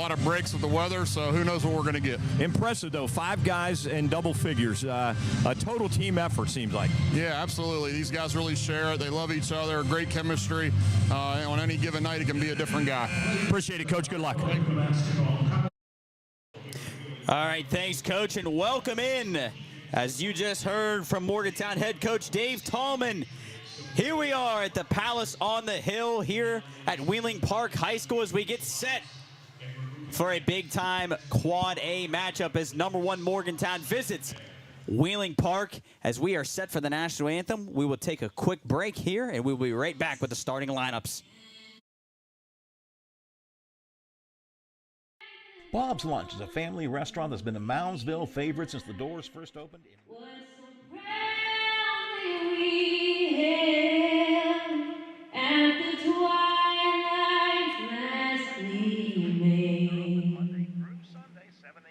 lot of breaks with the weather, so who knows what we're going to get. Impressive, though. 5 guys in double figures. A total team effort, seems like. Yeah, absolutely. These guys really share it. They love each other. Great chemistry. On any given night, it can be a different guy. Appreciate it, Coach. Good luck. All right, thanks, Coach, and welcome in. As you just heard from Morgantown head coach Dave Tallman, here we are at the Palace on the Hill here at Wheeling Park High School as we get set for a big-time Quad A matchup as #1 Morgantown visits Wheeling Park. As we are set for the national anthem, we will take a quick break here, and we'll be right back with the starting lineups. Bob's Lunch is a family restaurant that's been a Moundsville favorite since the doors first opened.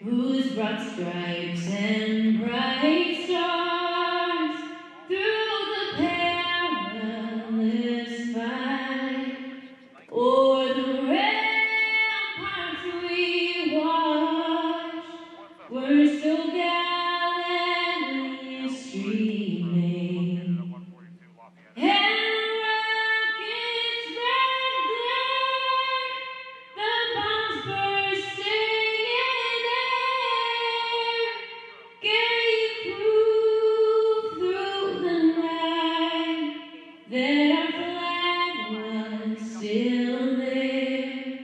Whose broad stripes and bright stars through the perilous fight, o'er the ramparts we watched, were so gallantly streaming, and rockets red glare, the bombs bursting in air, gave proof through the night that our flag was still there.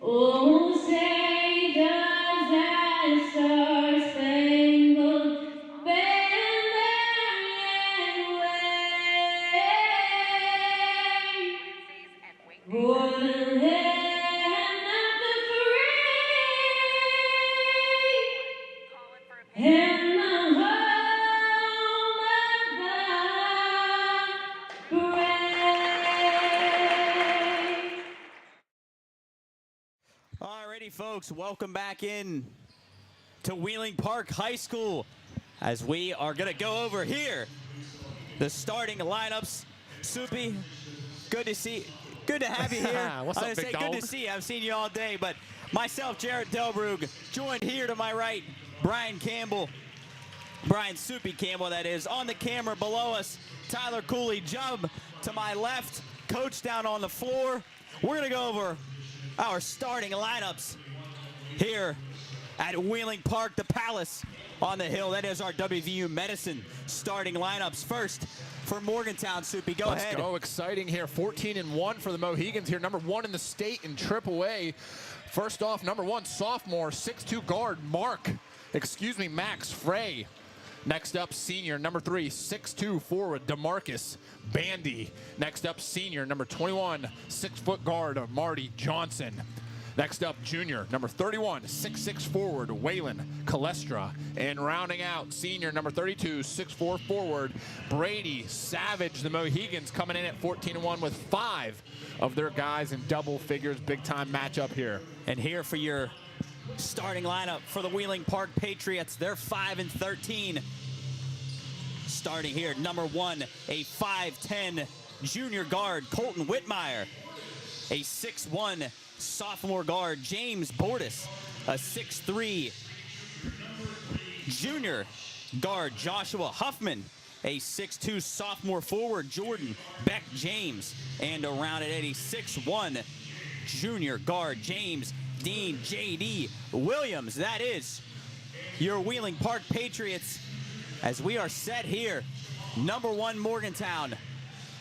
Oh, say does that star-spangled banner yet wave o'er the land of the free and the home of the brave? Alrighty, folks, welcome back in to Wheeling Park High School as we are going to go over here the starting lineups. Soupy, good to have you here. What's up, big Good dog? to see you. I've seen you all day, but myself, Jarrett Delbrug, joined here to my right, Brian Soupy Campbell, that is. On the camera below us, Tyler Cooley. Jump to my left, Coach down on the floor. We're going to go over our starting lineups here at Wheeling Park, the Palace on the Hill. That is our WVU Medicine starting lineups. First, for Morgantown, Soupy, go ahead. Let's go. Exciting here. 14-1 for the Mohigans here. #1 in the state in AAA. First off, #1 sophomore, 6'2" guard, Max Frey. Next up, senior, #3, 6'2" forward, DeMarcus Bandy. Next up, senior, #21, 6-foot guard, Marty Johnson. Next up, junior, #31, 6'6" forward, Waylon Calestra. And rounding out, senior, #32, 6'4" forward, Brady Savage. The Mohigans coming in at 14-1 with 5 of their guys in double figures. Big-time matchup here. And here for your starting lineup for the Wheeling Park Patriots. They're 5-13. Starting here, #1, a 5'10" junior guard, Colton Whitmire. A 6'1" sophomore guard, James Bortis. A 6'3" junior guard, Joshua Huffman. A 6'2" sophomore forward, Jordan Beck James. And around at a 6'1" junior guard, James Dean J.D. Williams. That is your Wheeling Park Patriots as we are set here. #1 Morgantown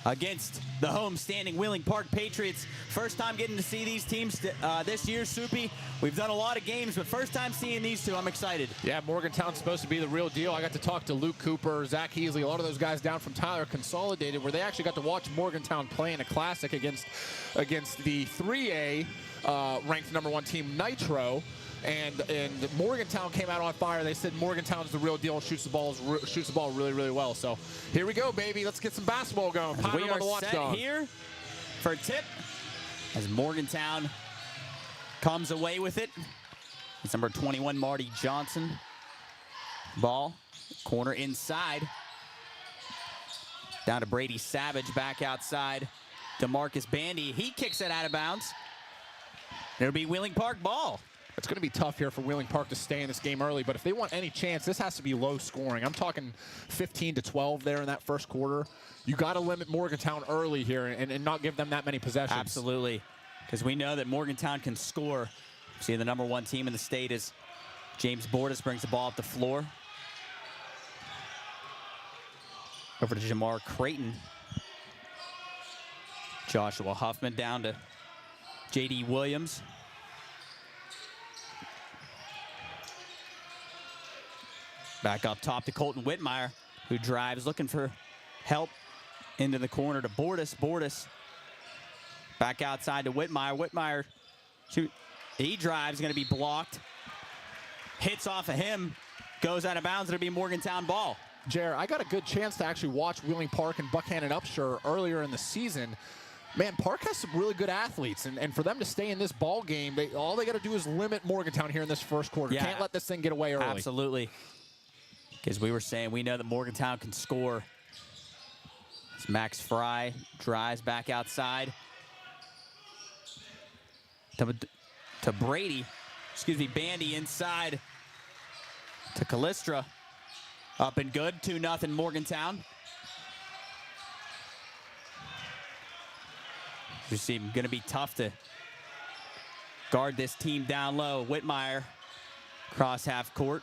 against the home-standing Wheeling Park Patriots. First time getting to see these teams this year, Soupy. We've done a lot of games, but first time seeing these two, I'm excited. Yeah, Morgantown's supposed to be the real deal. I got to talk to Luke Cooper, Zach Heasley, a lot of those guys down from Tyler Consolidated, where they actually got to watch Morgantown play in a classic against the 3A ranked #1 team, Nitro. And Morgantown came out on fire. They said Morgantown's the real deal, shoots the ball really, really well. So here we go, baby. Let's get some basketball going. We are set here for tip as Morgantown comes away with it. It's #21, Marty Johnson. Ball, corner inside. Down to Brady Savage, back outside. DeMarcus Bandy, he kicks it out of bounds. It'll be Wheeling Park ball. It's going to be tough here for Wheeling Park to stay in this game early, but if they want any chance, this has to be low scoring. I'm talking 15-12 there in that first quarter. You got to limit Morgantown early here and not give them that many possessions. Absolutely, because we know that Morgantown can score. See, the #1 team in the state is James Bordas brings the ball up the floor. Over to Jamar Creighton. Joshua Huffman down to J.D. Williams. Back up top to Colton Whitmire, who drives, looking for help into the corner to Bordas. Bordas back outside to Whitmire. Whitmire, shoot, he drives, going to be blocked. Hits off of him, goes out of bounds. It'll be Morgantown ball. Jer, I got a good chance to actually watch Wheeling Park and Buckhannon Upshur earlier in the season. Man, Park has some really good athletes, and for them to stay in this ball game, all they got to do is limit Morgantown here in this first quarter. Yeah, can't let this thing get away early. Absolutely. Because we were saying, we know that Morgantown can score. It's Max Fry drives back outside to Brady. Excuse me, Bandy inside to Callistra. Up and good, 2-0 Morgantown. You see, going to be tough to guard this team down low. Whitmire, cross half court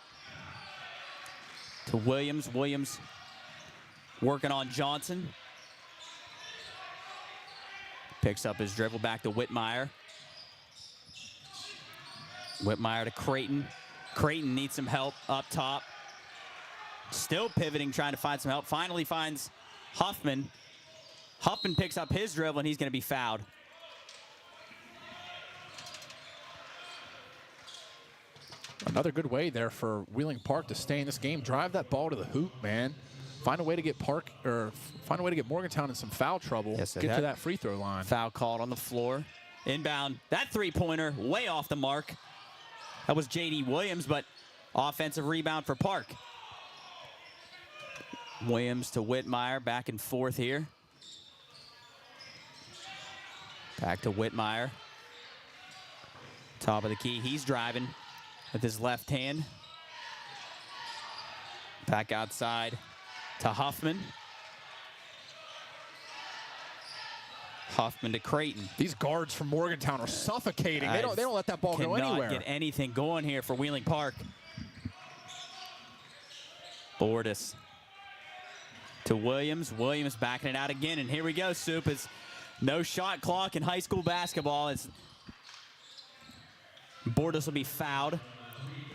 to Williams. Williams working on Johnson. Picks up his dribble back to Whitmire. Whitmire to Creighton. Creighton needs some help up top. Still pivoting, trying to find some help. Finally finds Huffman. Huffman picks up his dribble, and he's going to be fouled. Another good way there for Wheeling Park to stay in this game. Drive that ball to the hoop, man. Find a way to get Morgantown in some foul trouble. Yes, get to that free throw line. Foul called on the floor. Inbound. That three-pointer way off the mark. That was J.D. Williams, but offensive rebound for Park. Williams to Whitmire, back and forth here. Back to Whitmire. Top of the key, he's driving with his left hand. Back outside to Huffman. Huffman to Creighton. These guards from Morgantown are suffocating. They don't let that ball go anywhere. Cannot get anything going here for Wheeling Park. Bordas to Williams. Williams backing it out again, and here we go, Soup. It's no shot clock in high school basketball. Bordas will be fouled.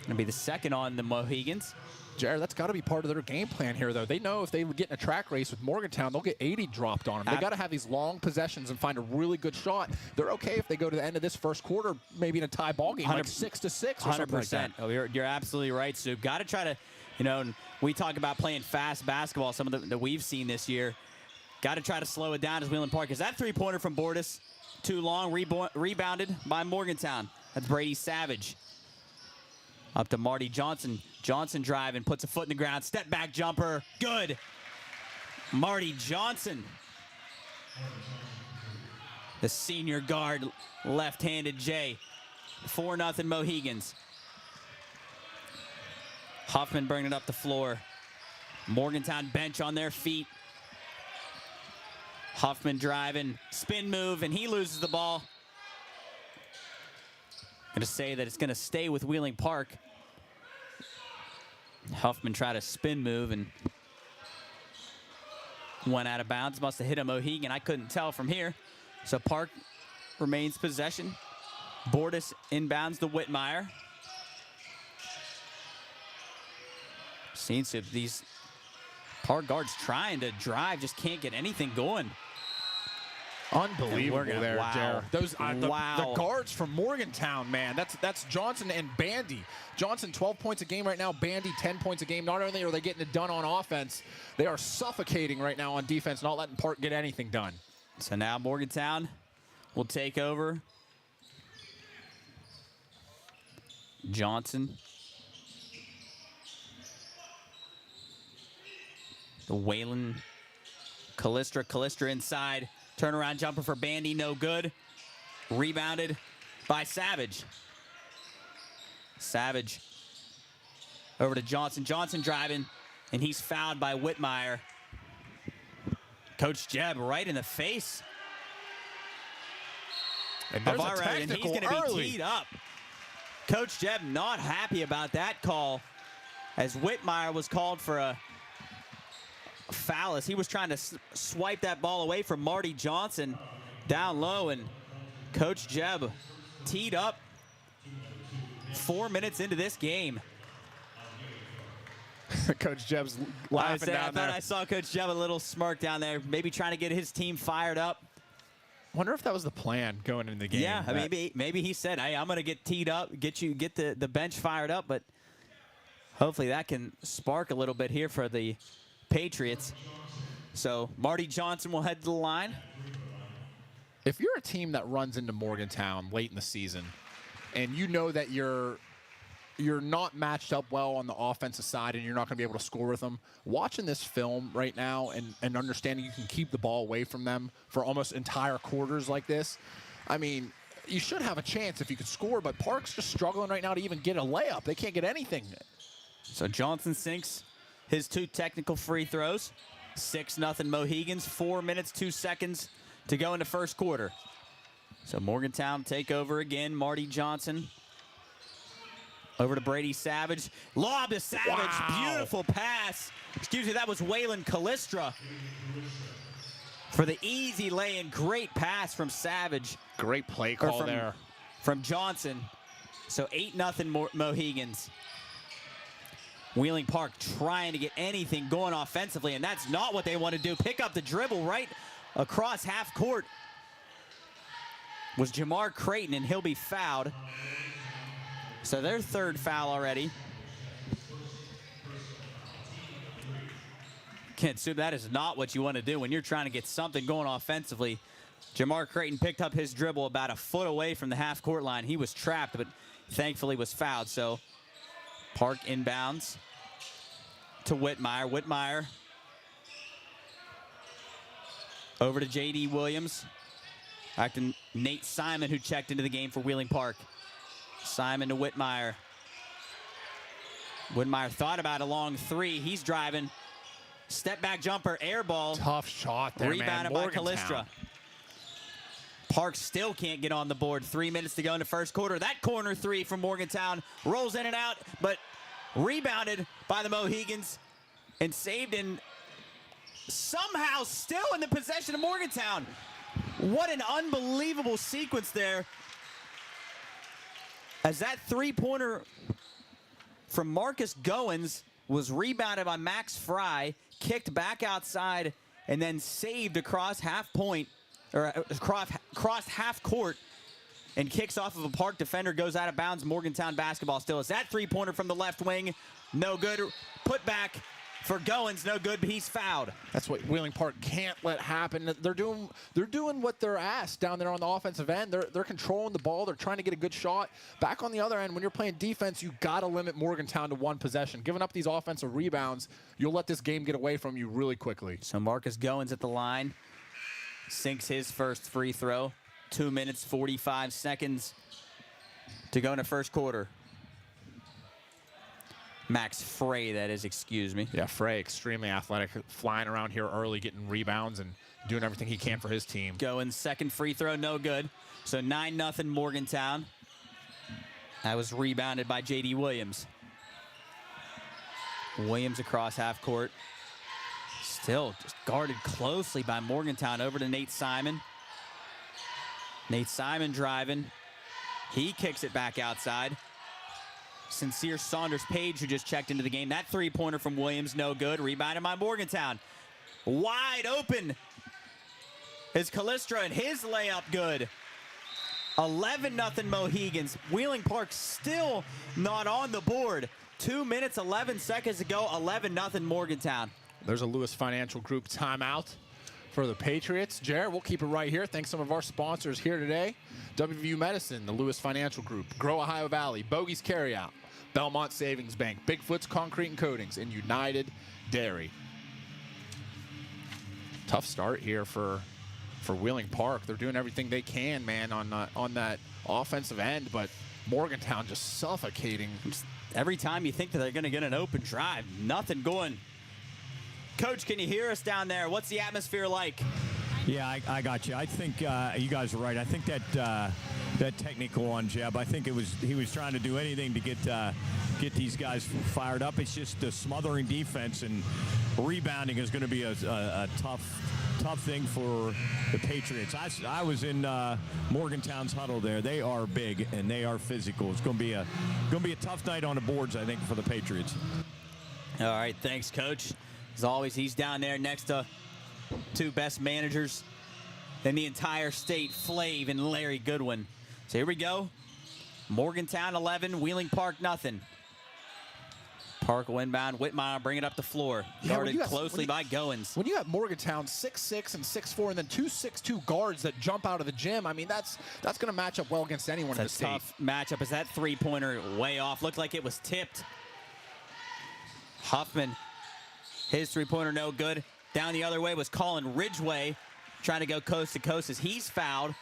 Gonna be the second on the Mohigans. Jared, that's got to be part of their game plan here, though. They know if they get in a track race with Morgantown, they'll get 80 dropped on them. They got to have these long possessions and find a really good shot. They're okay if they go to the end of this first quarter, maybe in a tie ball game, like 6-6 or something like that. Oh, you're absolutely right, Soup. Got to try to, we talk about playing fast basketball, some of that we've seen this year. Got to try to slow it down as Wheeling Park. Is that three-pointer from Bordas too long, rebounded by Morgantown? That's Brady Savage. Up to Marty Johnson. Johnson driving, puts a foot in the ground. Step back jumper. Good. Marty Johnson. The senior guard, left-handed J. 4-0 Mohigans. Huffman bringing it up the floor. Morgantown bench on their feet. Huffman driving, spin move, and he loses the ball. Going to say that it's going to stay with Wheeling Park. Huffman tried a spin move and went out of bounds. Must have hit a Mohegan. I couldn't tell from here. So Park remains possession. Bordas inbounds to Whitmire. Seems to these Park guards trying to drive, just can't get anything going. Unbelievable there, wow. Jared. The guards from Morgantown, man. That's Johnson and Bandy. Johnson 12 points a game right now. Bandy 10 points a game. Not only are they getting it done on offense, they are suffocating right now on defense, not letting Park get anything done. So now Morgantown will take over. Johnson. The Whalen. Callistra inside. Turnaround jumper for Bandy, no good. Rebounded by Savage. Savage over to Johnson. Johnson driving, and he's fouled by Whitmire. Coach Jebb right in the face And of there's our a right, and he's technical going to be early. teed up. Coach Jebb not happy about that call, as Whitmire was called for a foul as he was trying to swipe that ball away from Marty Johnson down low, and Coach Jebb teed up 4 minutes into this game. Coach Jebb's laughing I down there. thought I saw Coach Jebb a little smirk down there, maybe trying to get his team fired up. Wonder if that was the plan going into the game. Yeah, maybe he said, "Hey, I'm going to get teed up, get the bench fired up," but hopefully that can spark a little bit here for the Patriots. So Marty Johnson will head to the line. If you're a team that runs into Morgantown late in the season, and you know that you're not matched up well on the offensive side and you're not going to be able to score with them, watching this film right now and understanding you can keep the ball away from them for almost entire quarters like this, I mean, you should have a chance if you could score, but Park's just struggling right now to even get a layup. They can't get anything. So Johnson sinks his 2 technical free throws. 6-0 Mohigans, 4 minutes, 2 seconds to go in the first quarter. So Morgantown take over again. Marty Johnson over to Brady Savage. Lob to Savage. Wow. Beautiful pass. Excuse me, that was Waylon Callistra for the easy lay-in. Great pass from Savage. Great play Or call there. from Johnson. So 8-0 Mohigans. Wheeling Park trying to get anything going offensively, and that's not what they want to do. Pick up the dribble right across half court was Jamar Creighton, and he'll be fouled. So their 3rd foul already. Kent, so that is not what you want to do when you're trying to get something going offensively. Jamar Creighton picked up his dribble about a foot away from the half court line. He was trapped, but thankfully was fouled. So Park inbounds to Whitmire. Whitmire over to J.D. Williams. Back to Nate Simon, who checked into the game for Wheeling Park. Simon to Whitmire. Whitmire thought about a long 3. He's driving. Step back jumper, air ball. Tough shot there, Rebounded man. by Callistra. Park still can't get on the board. 3 minutes to go in the first quarter. That corner 3 from Morgantown rolls in and out, but rebounded by the Mohigans and saved, and somehow still in the possession of Morgantown. What an unbelievable sequence there, as that 3-pointer from Marcus Goins was rebounded by Max Fry, kicked back outside, and then saved across half point, or across half court, and kicks off of a Park defender, goes out of bounds. Morgantown basketball still. Is that 3-pointer from the left wing? No good. Put back for Goins, no good, but he's fouled. That's what Wheeling Park can't let happen. They're doing what they're asked down there on the offensive end. They're controlling the ball. They're trying to get a good shot. Back on the other end, when you're playing defense, you got to limit Morgantown to 1 possession. Giving up these offensive rebounds, you'll let this game get away from you really quickly. So Marcus Goins at the line, sinks his first free throw. 2 minutes, 45 seconds to go in the first quarter. Max Frey, that is, excuse me. Yeah, Frey, extremely athletic, flying around here early, getting rebounds and doing everything he can for his team. Goins' second free throw, no good. So 9-0 Morgantown. That was rebounded by J.D. Williams. Williams across half court. Still just guarded closely by Morgantown. Over to Nate Simon. Nate Simon driving. He kicks it back outside. Sincere Saunders-Page, who just checked into the game. That 3-pointer from Williams, no good. Rebounded by Morgantown. Wide open is Callistra, and his layup good. 11-0 Mohigans. Wheeling Park still not on the board. 2 minutes, 11 seconds to go. 11-0 Morgantown. There's a Lewis Financial Group timeout for the Patriots. Jared, we'll keep it right here. Thanks to some of our sponsors here today. WVU Medicine, the Lewis Financial Group, Grow Ohio Valley, Bogey's Carryout, Belmont Savings Bank, Bigfoot's Concrete and Coatings, and United Dairy. Tough start here for Wheeling Park. They're doing everything they can, man, on that offensive end, but Morgantown just suffocating. Every time you think that they're going to get an open drive, nothing going. Coach, can you hear us down there? What's the atmosphere like? Yeah, I got you. I think you guys are right. I think that technical on Jeb, I think he was trying to do anything to get these guys fired up. It's just a smothering defense, and rebounding is going to be a tough thing for the Patriots. I was in Morgantown's huddle there. They are big and they are physical. It's going to be a tough night on the boards, I think, for the Patriots. All right, thanks, Coach. As always, he's down there next to two best managers in the entire state, Flav and Larry Goodwin. So here we go. Morgantown 11, Wheeling Park nothing. Park inbound, Whitmire bring it up the floor. Guarded closely by Goins. When you have Morgantown 6'6" and 6'4", and then two 6'2" guards that jump out of the gym, I mean, that's going to match up well against anyone in the state. Tough matchup. Is that three-pointer way off? Looked like it was tipped. Huffman, his three-pointer no good. Down the other way was Colin Ridgway, trying to go coast to coast as he's fouled.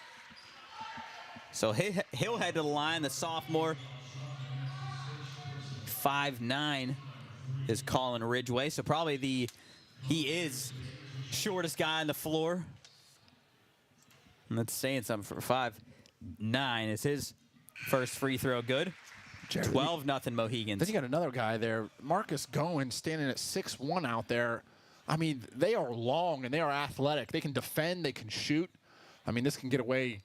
So he'll head to the line, the sophomore. 5'9" is Colin Ridgway, so probably he is shortest guy on the floor. And that's saying something for 5'9" is his first free throw good. 12-0 Mohigans. Then you got another guy there, Marcus Goins, standing at 6'1" out there. I mean, they are long and they are athletic. They can defend, they can shoot. I mean, this can get away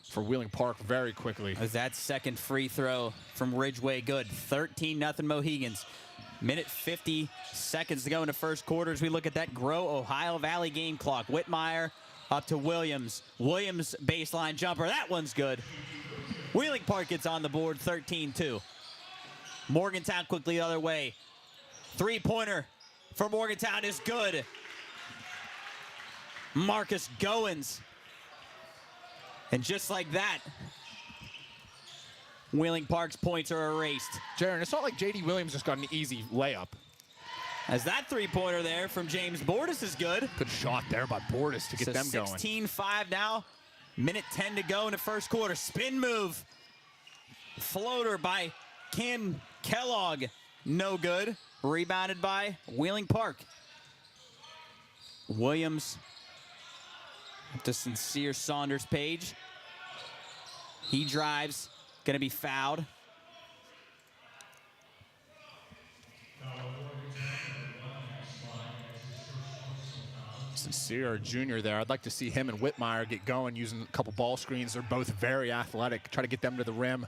for Wheeling Park very quickly. As that second free throw from Ridgway good. 13-0 Mohigans. Minute 50 seconds to go in the first quarter as we look at that Grow Ohio Valley game clock. Whitmire up to Williams. Williams baseline jumper. That one's good. Wheeling Park gets on the board, 13-2. Morgantown quickly the other way. Three-pointer for Morgantown is good. Marcus Goins. And just like that, Wheeling Park's points are erased. Jaron, it's not like J.D. Williams just got an easy layup. As that three-pointer there from James Bordas is good. Good shot there by Bordas to get them going. 16-5 now. Minute 10 to go in the first quarter. Spin move. Floater by Cam Kellogg. No good. Rebounded by Wheeling Park. Williams to Sincere Saunders Page. He drives. Going to be fouled. Sincere, junior there. I'd like to see him and Whitmire get going using a couple ball screens. They're both very athletic. Try to get them to the rim.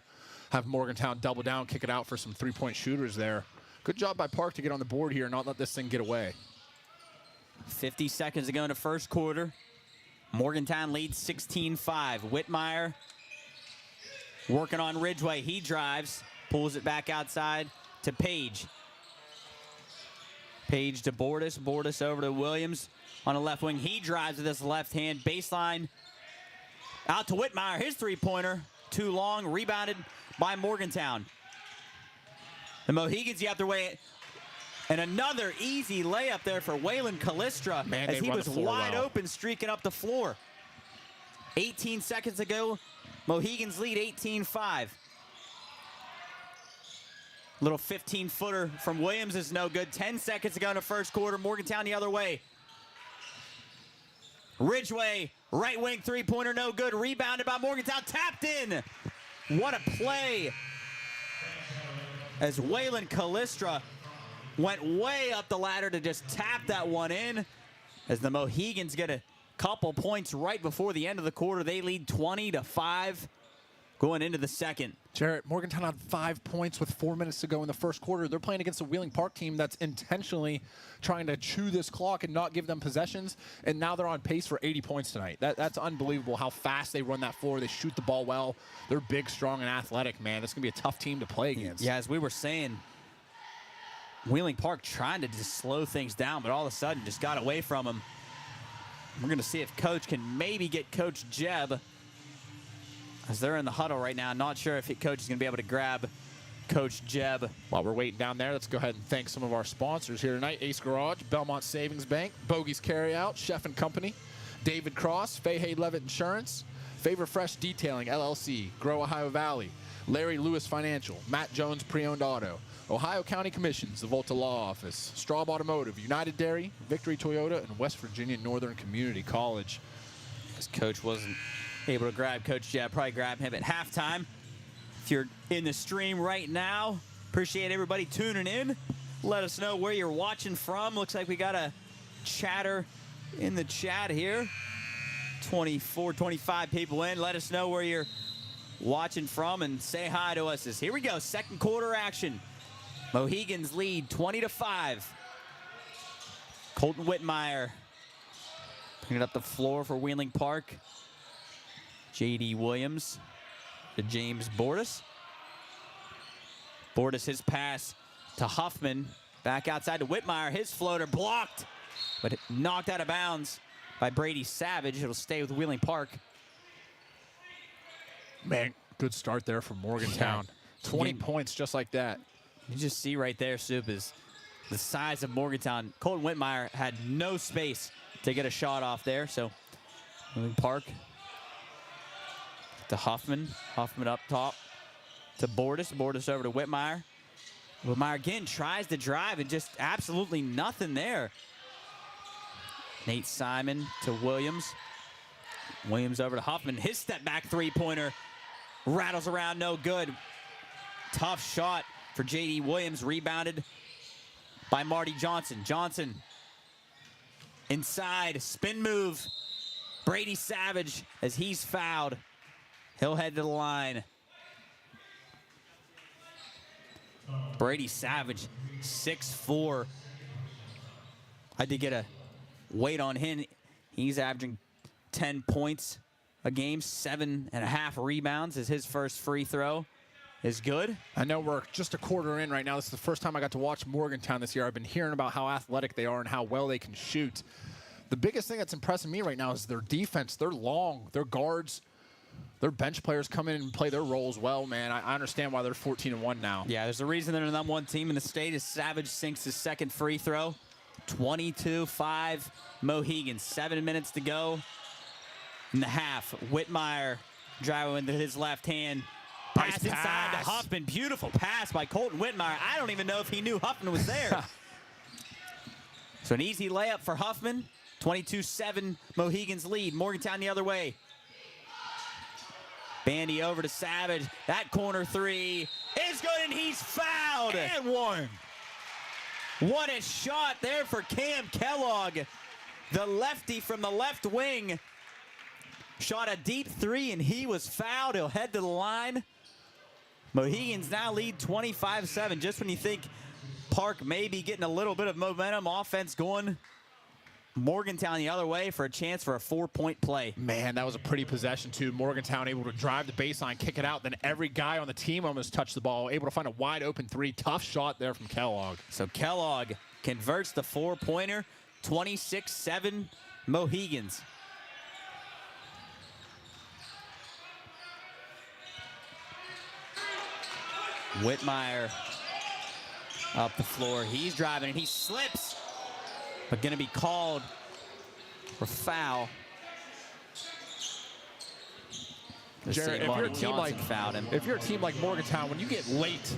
Have Morgantown double down, kick it out for some three-point shooters there. Good job by Park to get on the board here and not let this thing get away. 50 seconds to go in the first quarter. Morgantown leads 16-5. Whitmire working on Ridgway. He drives, pulls it back outside to Page. Page to Bordas. Bordas over to Williams on the left wing. He drives with his left hand. Baseline out to Whitmire. His three-pointer. Too long. Rebounded by Morgantown. The Mohigans the other way. And another easy layup there for Waylon Callistra as he was wide open streaking up the floor. 18 seconds to go. Mohigans lead 18-5. Little 15-footer from Williams is no good. 10 seconds to go in the first quarter. Morgantown the other way. Ridgway, right wing three-pointer, no good. Rebounded by Morgantown, tapped in. What a play. As Waylon Callistra went way up the ladder to just tap that one in. As the Mohigans get a couple points right before the end of the quarter. They lead 20-5 going into the second. Jarrett, Morgantown had 5 points with 4 minutes to go in the first quarter. They're playing against a Wheeling Park team that's intentionally trying to chew this clock and not give them possessions, and now they're on pace for 80 points tonight. That's unbelievable how fast they run that floor. They shoot the ball well. They're big, strong, and athletic, man. That's going to be a tough team to play against. Yeah, as we were saying, Wheeling Park trying to just slow things down, but all of a sudden just got away from them. We're going to see if Coach can maybe get Coach Jeb, as they're in the huddle right now. Not sure if Coach is going to be able to grab Coach Jeb. While we're waiting down there, let's go ahead and thank some of our sponsors here tonight. Ace Garage, Belmont Savings Bank, Bogey's Carryout, Chef & Company, David Cross, Fahey Levitt Insurance, Favor Fresh Detailing, LLC, Grow Ohio Valley, Larry Lewis Financial, Matt Jones Pre-Owned Auto, Ohio County Commissions, the Volta Law Office, Straub Automotive, United Dairy, Victory Toyota, and West Virginia Northern Community College. This coach wasn't able to grab Coach Jeb. Probably grab him at halftime. If you're in the stream right now, appreciate everybody tuning in. Let us know where you're watching from. Looks like we got a chatter in the chat here. 24, 25 people in. Let us know where you're watching from and say hi to us. Here we go, second quarter action. Mohigans lead 20-5. Colton Whitmire picking up the floor for Wheeling Park. J.D. Williams to James Bordas. Bordas, his pass to Huffman. Back outside to Whitmire. His floater blocked, but knocked out of bounds by Brady Savage. It'll stay with Wheeling Park. Man, good start there from Morgantown. 20 points just like that. You just see right there, Soup, is the size of Morgantown. Colton Whitmire had no space to get a shot off there. So Wheeling Park to Huffman. Huffman up top to Bordas. Bordas over to Whitmire. Whitmire again tries to drive and just absolutely nothing there. Nate Simon to Williams. Williams over to Huffman. His step back three-pointer rattles around, no good. Tough shot for J.D. Williams, rebounded by Marty Johnson. Johnson inside, spin move. Brady Savage, as he's fouled, he'll head to the line. Brady Savage, 6'4". I did get a weight on him. He's averaging 10 points a game, 7.5 rebounds as his first free throw is good. I know we're just a quarter in right now. This is the first time I got to watch Morgantown this year. I've been hearing about how athletic they are and how well they can shoot. The biggest thing that's impressing me right now is their defense. They're long, their guards, their bench players come in and play their roles well, man. I understand why they're 14-1 now. Yeah, there's a reason they're the #1 team in the state as Savage sinks his second free throw. 22-5 Mohigans. 7 minutes to go in the half. Whitmire driving into his left hand. Pass inside to Huffman. Beautiful pass by Colton Whitmire. I don't even know if he knew Huffman was there. So an easy layup for Huffman. 22-7 Mohigans lead. Morgantown the other way. Bandy over to Savage. That corner three is good, and he's fouled. And one. What a shot there for Cam Kellogg. The lefty from the left wing shot a deep three, and he was fouled. He'll head to the line. Mohigans now lead 25-7. Just when you think Park may be getting a little bit of momentum, offense going, Morgantown the other way for a chance for a 4-point play. Man, that was a pretty possession, too. Morgantown able to drive the baseline, kick it out. Then every guy on the team almost touched the ball, able to find a wide-open three. Tough shot there from Kellogg. So Kellogg converts the 4-pointer. 26-7 Mohigans. Whitmire up the floor. He's driving, and he slips, but going to be called for foul. Jared, if you're a team like Morgantown, when you get late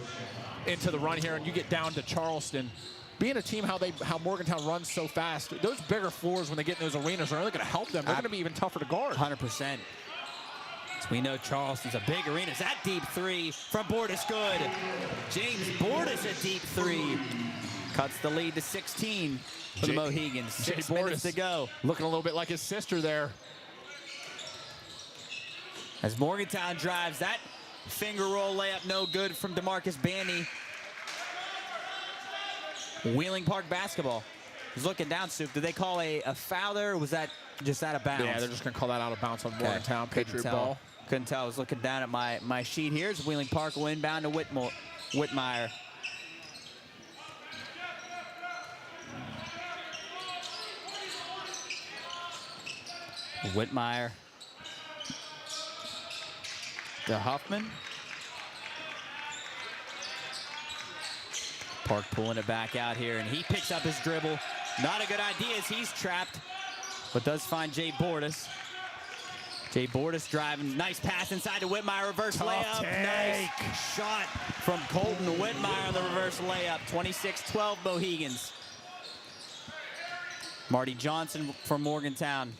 into the run here and you get down to Charleston, being a team how Morgantown runs so fast, those bigger floors when they get in those arenas are really going to help them. They're going to be even tougher to guard. 100%. We know Charleston's a big arena. That deep three from Bordas, good. James Bordas, a deep three. Cuts the lead to 16 for the Mohigans. 6 minutes to go. Looking a little bit like his sister there. As Morgantown drives, that finger roll layup no good from DeMarcus Bandy. Wheeling Park basketball. He's looking down, Soup. Did they call a foul there, or was that just out of bounds? Yeah, they're just going to call that out of bounds on Morgantown. Patriot ball. Couldn't tell. I was looking down at my sheet here. It's Wheeling Park will inbound to Whitmire. Whitmire to Huffman. Park pulling it back out here, and he picks up his dribble. Not a good idea as he's trapped, but does find Jay Bordas. Jay Bordas driving. Nice pass inside to Whitmire. Reverse layup. Nice shot from Colton Whitmire on the reverse layup. 26-12 Mohigans. Marty Johnson from Morgantown.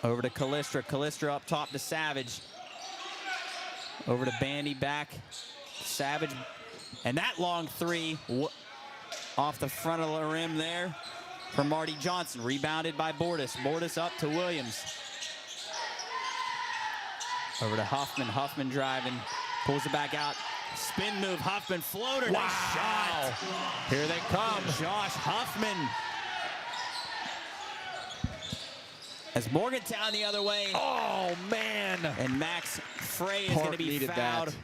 Over to Callistra. Callistra up top to Savage. Over to Bandy, back. Savage. And that long three off the front of the rim there from Marty Johnson. Rebounded by Bordas. Bordas up to Williams. Over to Huffman. Huffman driving. Pulls it back out. Spin move. Huffman floater. Wow. Nice shot. Here they come. Josh Huffman. As Morgantown the other way. Oh, man. And Max Frey is going to be fouled. That.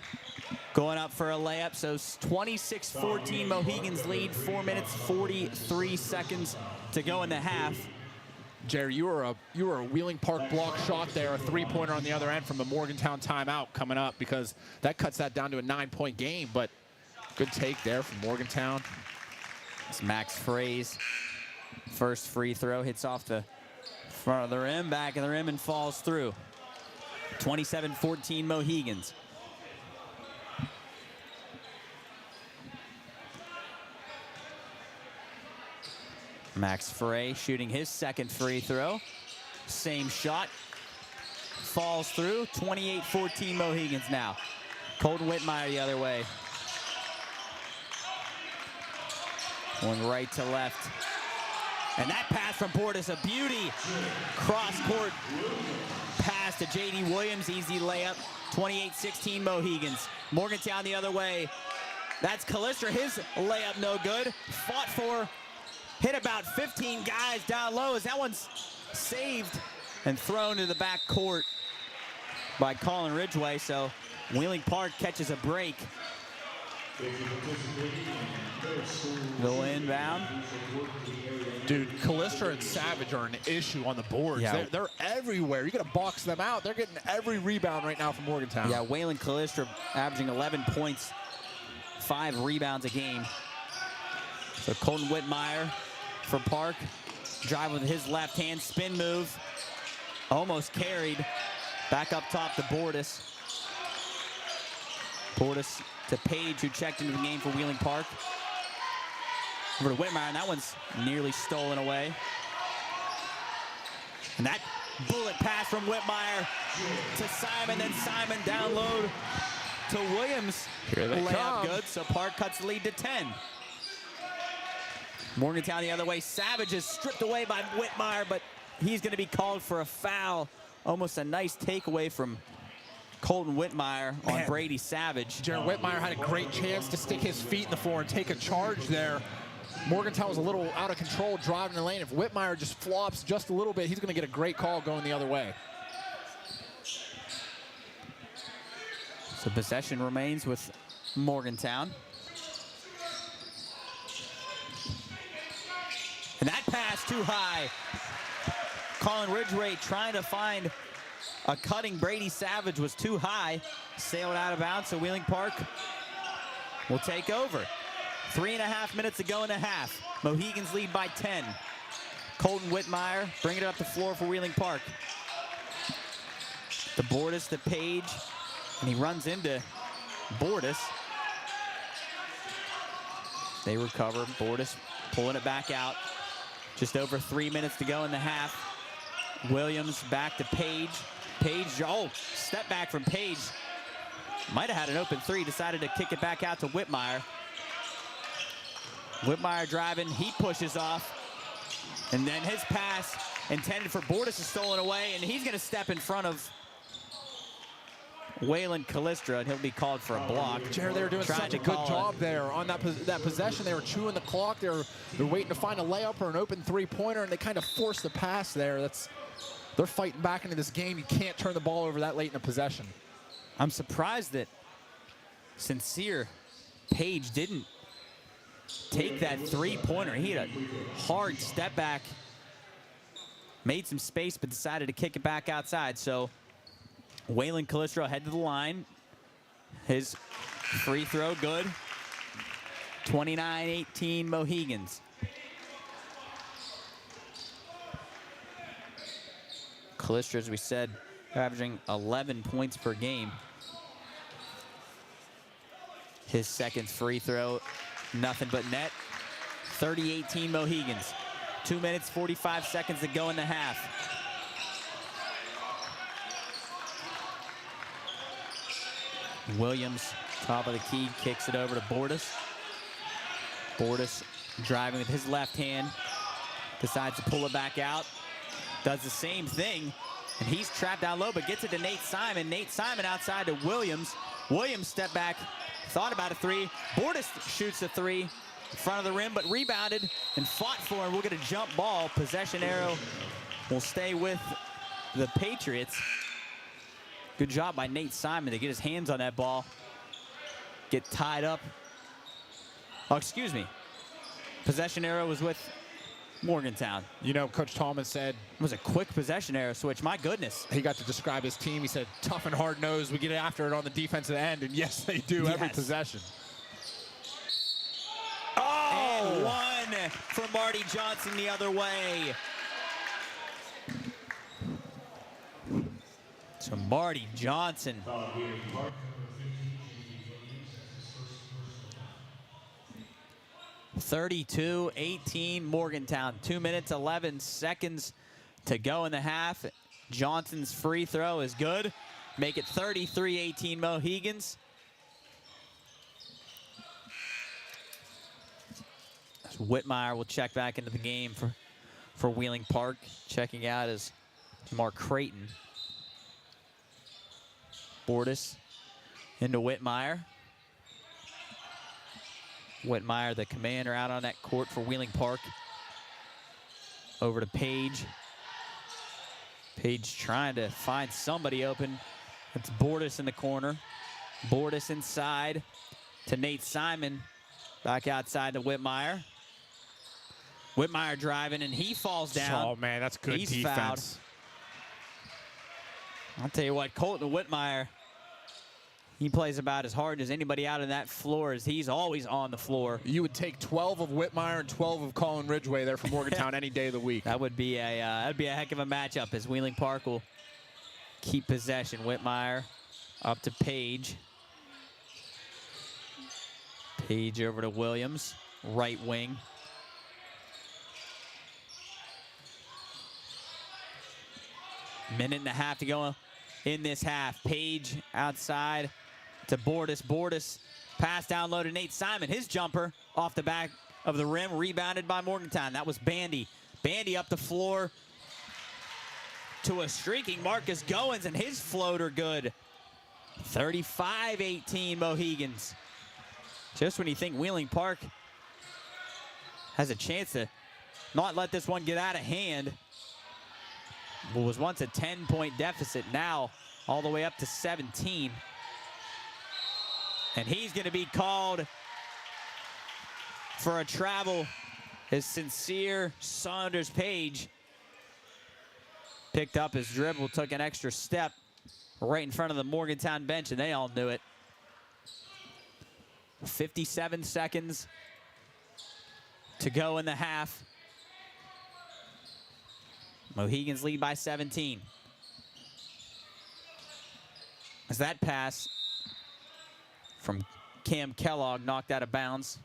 Going up for a layup. So 26-14 Mohigans lead. 4 minutes, 43 seconds to go in the half. Jerry, you were a Wheeling Park block shot there, a three-pointer on the other end from the Morgantown timeout coming up, because that cuts that down to a 9-point game. But good take there from Morgantown. It's Max Frey's first free throw. Hits off the front of the rim, back of the rim, and falls through. 27-14 Mohigans. Max Frey shooting his second free throw. Same shot. Falls through. 28-14 Mohigans now. Colton Whitmire the other way. Going right to left. And that pass from Bordas, a beauty. Cross-court pass to J.D. Williams. Easy layup. 28-16 Mohigans. Morgantown the other way. That's Callistra. His layup no good. Fought for. Hit about 15 guys down low as that one's saved and thrown to the back court by Colin Ridgway. So Wheeling Park catches a break. Go inbound. Dude, Callistra and Savage are an issue on the boards. Yeah. They're everywhere. You got to box them out. They're getting every rebound right now from Morgantown. Yeah, Waylon Callistra averaging 11 points, 5 rebounds a game. So Colton Whitmire for Park. Drive with his left hand, spin move. Almost carried. Back up top to Bordas. Bordas to Page, who checked into the game for Wheeling Park. Over to Whitmire, and that one's nearly stolen away. And that bullet pass from Whitmire to Simon, then Simon down low to Williams. Here they Layup come. good, so Park cuts the lead to 10. Morgantown the other way. Savage is stripped away by Whitmire, but he's going to be called for a foul. Almost a nice takeaway from Colton Whitmire on Brady Savage. Jared Whitmire had a great chance to stick his feet in the floor and take a charge there. Morgantown was a little out of control driving the lane. If Whitmire just flops just a little bit, he's going to get a great call going the other way. So possession remains with Morgantown. And that pass too high. Colin Ridgway trying to find a cutting Brady Savage was too high. Sailed out of bounds, so Wheeling Park will take over. 3.5 minutes to go in the half. Mohigans lead by 10. Colton Whitmire bringing it up the floor for Wheeling Park. The Bordas to Page, and he runs into Bordas. They recover. Bordas pulling it back out. Just over 3 minutes to go in the half. Williams back to Page. Page, oh, step back from Page. Might have had an open three, decided to kick it back out to Whitmire. Whitmire driving, he pushes off. And then his pass intended for Bordas is stolen away, and he's gonna step in front of Waylon Callistra, and he'll be called for a block. Jared, they were doing such a good job there on that possession. They were chewing the clock. They're waiting to find a layup or an open three-pointer, and they kind of forced the pass there. They're fighting back into this game. You can't turn the ball over that late in a possession. I'm surprised that Sincere Page didn't take that three-pointer. He had a hard step back, made some space, but decided to kick it back outside. So Waylon Callistra head to the line. His free throw good. 29-18 Mohigans. Callistra, as we said, averaging 11 points per game. His second free throw, nothing but net. 30-18 Mohigans. 2 minutes, 45 seconds to go in the half. Williams, top of the key, kicks it over to Bordas. Bordas driving with his left hand, decides to pull it back out. Does the same thing, and he's trapped down low, but gets it to Nate Simon. Nate Simon outside to Williams. Williams step back, thought about a three. Bordas shoots a three in front of the rim, but rebounded and fought for, and we'll get a jump ball. Possession arrow will stay with the Patriots. Good job by Nate Simon to get his hands on that ball. Get tied up. Oh, excuse me. Possession arrow was with Morgantown. You know, Coach Tallman said it was a quick possession arrow switch. My goodness. he got to describe his team. He said, tough and hard-nosed. We get after it on the defensive end, and yes, they do every possession. Oh! And one for Marty Johnson the other way. So Marty Johnson. 32-18 Morgantown. 2 minutes, 11 seconds to go in the half. Johnson's free throw is good. Make it 33-18 Mohigans. So Whitmire will check back into the game for Wheeling Park. Checking out is Mark Creighton. Bordas into Whitmire. Whitmire, the commander, out on that court for Wheeling Park. Over to Page. Page trying to find somebody open. It's Bordas in the corner. Bordas inside to Nate Simon. Back outside to Whitmire. Whitmire driving, and he falls down. Oh, man, that's good He's defense. Fouled. I'll tell you what, Colton Whitmire, he plays about as hard as anybody out on that floor, as he's always on the floor. You would take 12 of Whitmire and 12 of Colin Ridgway there for Morgantown any day of the week. That would be a heck of a matchup, as Wheeling Park will keep possession. Whitmire up to Page. Page over to Williams, right wing. Minute and a half to go in this half. Page outside to Bordas. Bordas pass down low to Nate Simon. His jumper off the back of the rim, rebounded by Morgantown. That was Bandy. Bandy up the floor to a streaking Marcus Goins, and his floater good. 35-18 Mohigans. Just when you think Wheeling Park has a chance to not let this one get out of hand. What was once a 10-point deficit, now all the way up to 17. And he's going to be called for a travel. His Sincere Saunders Page picked up his dribble, took an extra step right in front of the Morgantown bench, and they all knew it. 57 seconds to go in the half. Mohigans lead by 17. As that pass from Cam Kellogg knocked out of bounds.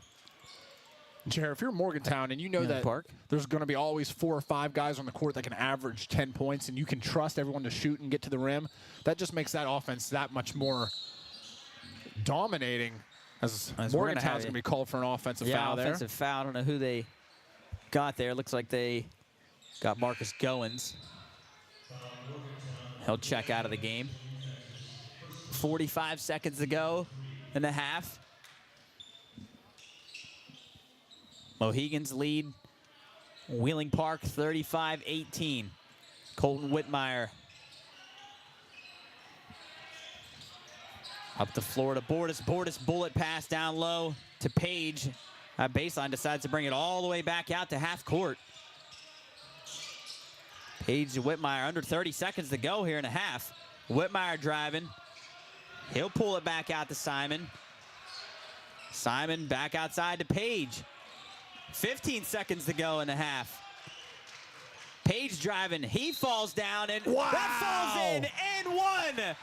Jared, if you're Morgantown and you know that there's going to be always 4 or 5 guys on the court that can average 10 points and you can trust everyone to shoot and get to the rim, that just makes that offense that much more dominating, as Morgantown's going to be called for an offensive foul there. Offensive foul. I don't know who they got there. Looks like they got Marcus Goins. He'll check out of the game. 45 seconds to go in the half. Mohigans lead Wheeling Park 35-18. Colton Whitmire up the floor to Bordas. Bordas bullet pass down low to Page. Baseline decides to bring it all the way back out to half court. Page to Whitmire, under 30 seconds to go here in a half. Whitmire driving. He'll pull it back out to Simon. Simon back outside to Page. 15 seconds to go in the half. Page driving. He falls down, and Wow. that falls in and one.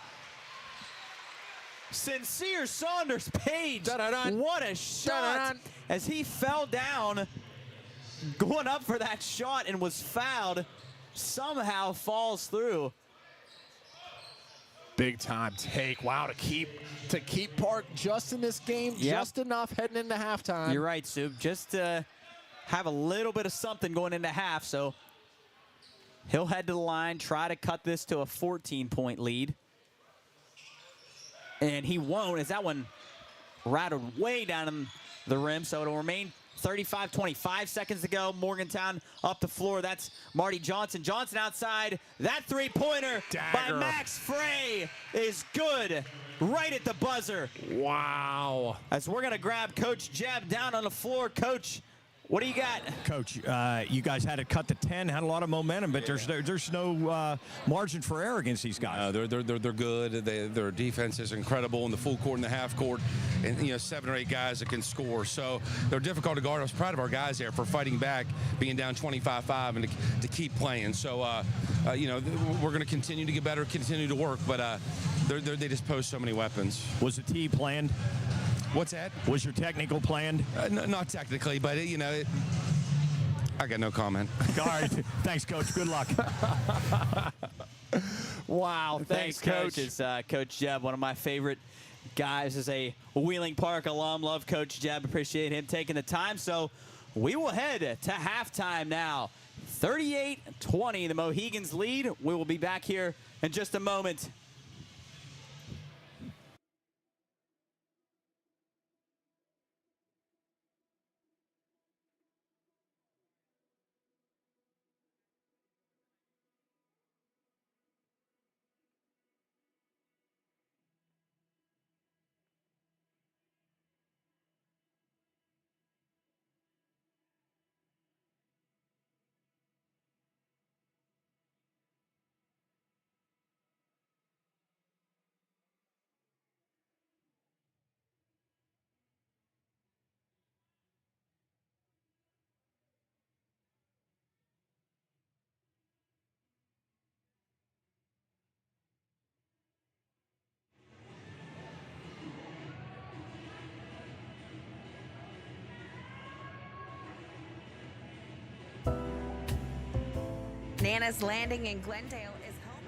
Sincere Saunders Page. Dun-dun-dun. What a shot. Dun-dun-dun. As he fell down, going up for that shot and was fouled, somehow falls through. Big time take. Wow, to keep Park just in this game, Yep. just enough heading into halftime. You're right, Sue. Just to have a little bit of something going into half, so he'll head to the line, try to cut this to a 14-point lead. And he won't, as that one rattled way down in the rim, so it'll remain 35-25 seconds to go. Morgantown up the floor. That's Marty Johnson. Johnson outside. That three-pointer by Dagger. Max Frey is good. Right at the buzzer. Wow. As we're going to grab Coach Jeb down on the floor. Coach, what do you got? Coach, you guys had it cut to 10, had a lot of momentum, but there's no margin for error against these guys. They're good. Their defense is incredible in the full court and the half court, and 7 or 8 guys that can score. So they're difficult to guard. I was proud of our guys there for fighting back, being down 25-5, and to keep playing. So we're going to continue to get better, continue to work, but they just pose so many weapons. Was the tee planned? What's that? Was your technical planned? Not technically, but I got no comment. All right. Thanks, Coach. Good luck. Wow. Thanks, Coach. It's Coach Jeb, one of my favorite guys, is a Wheeling Park alum. Love Coach Jeb. Appreciate him taking the time. So we will head to halftime now. 38-20, the Mohigans lead. We will be back here in just a moment. Nana's Landing in Glendale is home.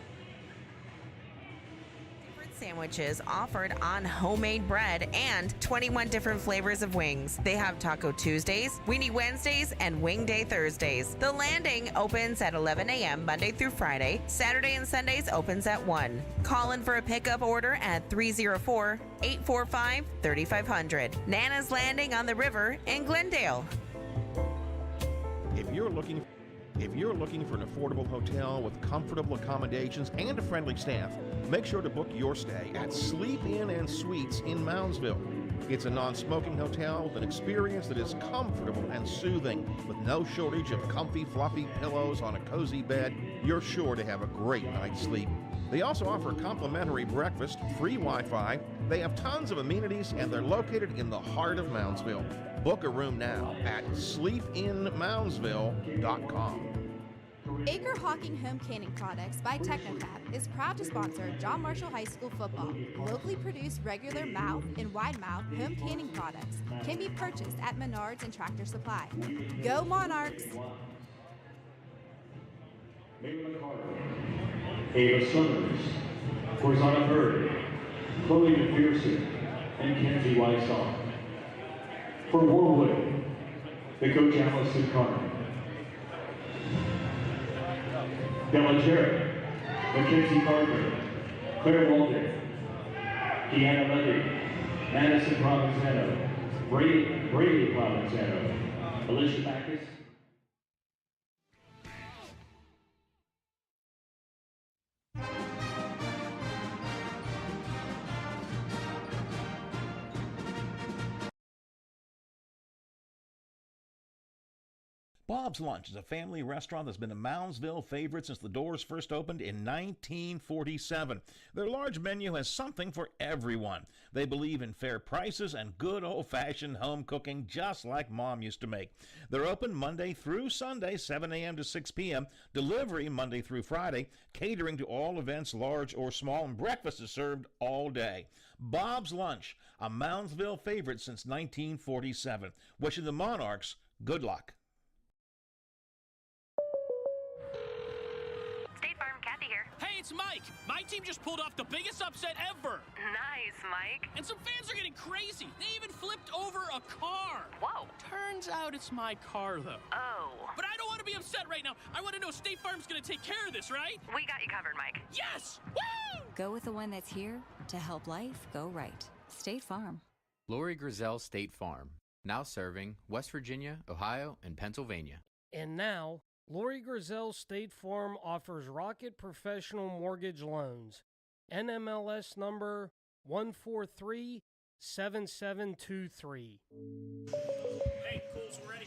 Different sandwiches offered on homemade bread and 21 different flavors of wings. They have Taco Tuesdays, Weenie Wednesdays, and Wing Day Thursdays. The Landing opens at 11 a.m. Monday through Friday. Saturday and Sundays opens at 1. Call in for a pickup order at 304-845-3500. Nana's Landing on the River in Glendale. If you're looking for an affordable hotel with comfortable accommodations and a friendly staff, make sure to book your stay at Sleep Inn and Suites in Moundsville. It's a non-smoking hotel with an experience that is comfortable and soothing. With no shortage of comfy, fluffy pillows on a cozy bed, you're sure to have a great night's sleep. They also offer complimentary breakfast, free Wi-Fi. They have tons of amenities, and they're located in the heart of Moundsville. Book a room now at sleepinmoundsville.com. Acre Hawking Home Canning Products by Technocap is proud to sponsor John Marshall High School football. Locally produced regular mouth and wide mouth home canning products can be purchased at Menards and Tractor Supply. Go Monarchs! Ava Summers, Corzana Bird, Chloe McPherson, and Kenzie Weissall. For Warwood, the coach Allison Carter. Delachera, Mackenzie Carter, Claire Walden, Deanna Levy, Madison Provenzano, Brady Provenzano, Alicia Backus. Bob's Lunch is a family restaurant that's been a Moundsville favorite since the doors first opened in 1947. Their large menu has something for everyone. They believe in fair prices and good old-fashioned home cooking just like Mom used to make. They're open Monday through Sunday, 7 a.m. to 6 p.m., delivery Monday through Friday, catering to all events, large or small, and breakfast is served all day. Bob's Lunch, a Moundsville favorite since 1947. Wishing the Monarchs good luck. State Farm, Kathy here. Hey, it's Mike. My team just pulled off the biggest upset ever. Nice, Mike. And some fans are getting crazy. They even flipped over a car. Whoa. Turns out it's my car, though. Oh. But I don't want to be upset right now. I want to know State Farm's going to take care of this, right? We got you covered, Mike. Yes! Woo! Go with the one that's here to help life go right. State Farm. Lori Grizel State Farm, now serving West Virginia, Ohio, and Pennsylvania. And now, Lori Grizel State Farm offers Rocket Professional Mortgage Loans. NMLS number 1437723. Hey, Cool's ready.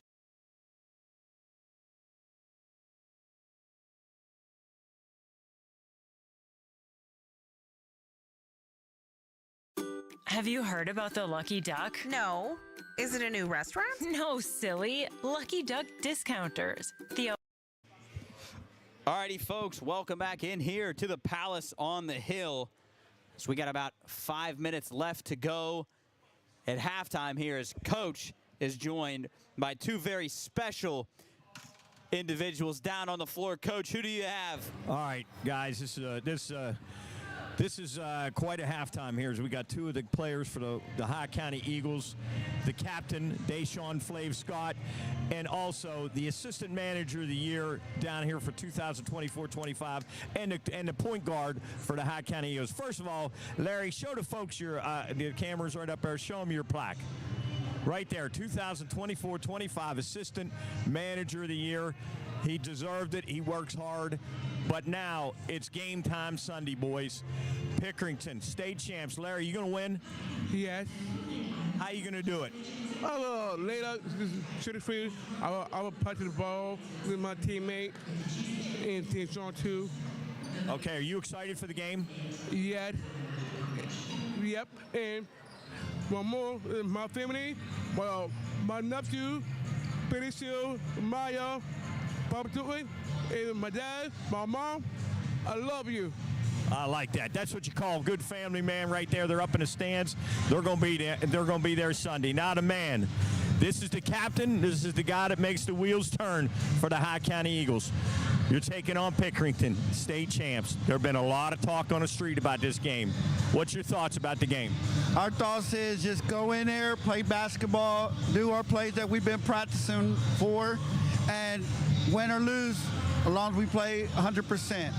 Have you heard about the Lucky Duck? No. Is it a new restaurant? No, silly. Lucky Duck Discounters. Alrighty, folks, welcome back in here to the Palace on the Hill. So we got about 5 minutes left to go at halftime here as Coach is joined by two very special individuals down on the floor. Coach, who do you have? All right, guys, this is quite a halftime here as we got two of the players for the High County Eagles, the captain, Deshaun Flav Scott, and also the assistant manager of the year down here for 2024-25, and the point guard for the High County Eagles. First of all, Larry, show the folks the cameras right up there. Show them your plaque. Right there, 2024-25 assistant manager of the year. He deserved it. He works hard. But now it's game time Sunday, boys. Pickerington, state champs. Larry, you going to win? Yes. How you going to do it? I will lay up, shoot it free. I will punch the ball with my teammate and Team Strong too. Okay, are you excited for the game? Yes. Yep. And one more, my family, well, my nephew, Billy Seal, Maya, Papa Tootley, and my dad, my mom. I love you. I like that. That's what you call a good family man right there. They're up in the stands. They're going to be there. They're going to be there Sunday. Now the man. This is the captain. This is the guy that makes the wheels turn for the High County Eagles. You're taking on Pickerington, state champs. There have been a lot of talk on the street about this game. What's your thoughts about the game? Our thoughts is just go in there, play basketball, do our plays that we've been practicing for, and win or lose, as long as we play 100%.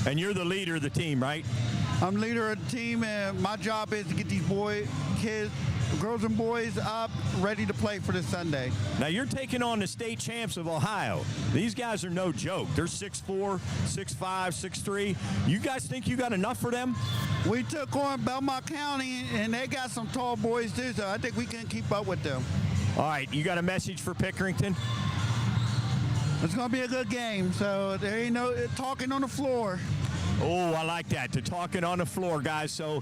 And you're the leader of the team, right? I'm leader of the team, and my job is to get these kids, girls and boys up, ready to play for this Sunday. Now you're taking on the state champs of Ohio. These guys are no joke. They're 6'4", 6'5", 6'3". You guys think you got enough for them? We took on Belmont County, and they got some tall boys too, so I think we can keep up with them. All right, you got a message for Pickerington? It's going to be a good game, so there ain't no talking on the floor. Oh, I like that. They're talking on the floor, guys. So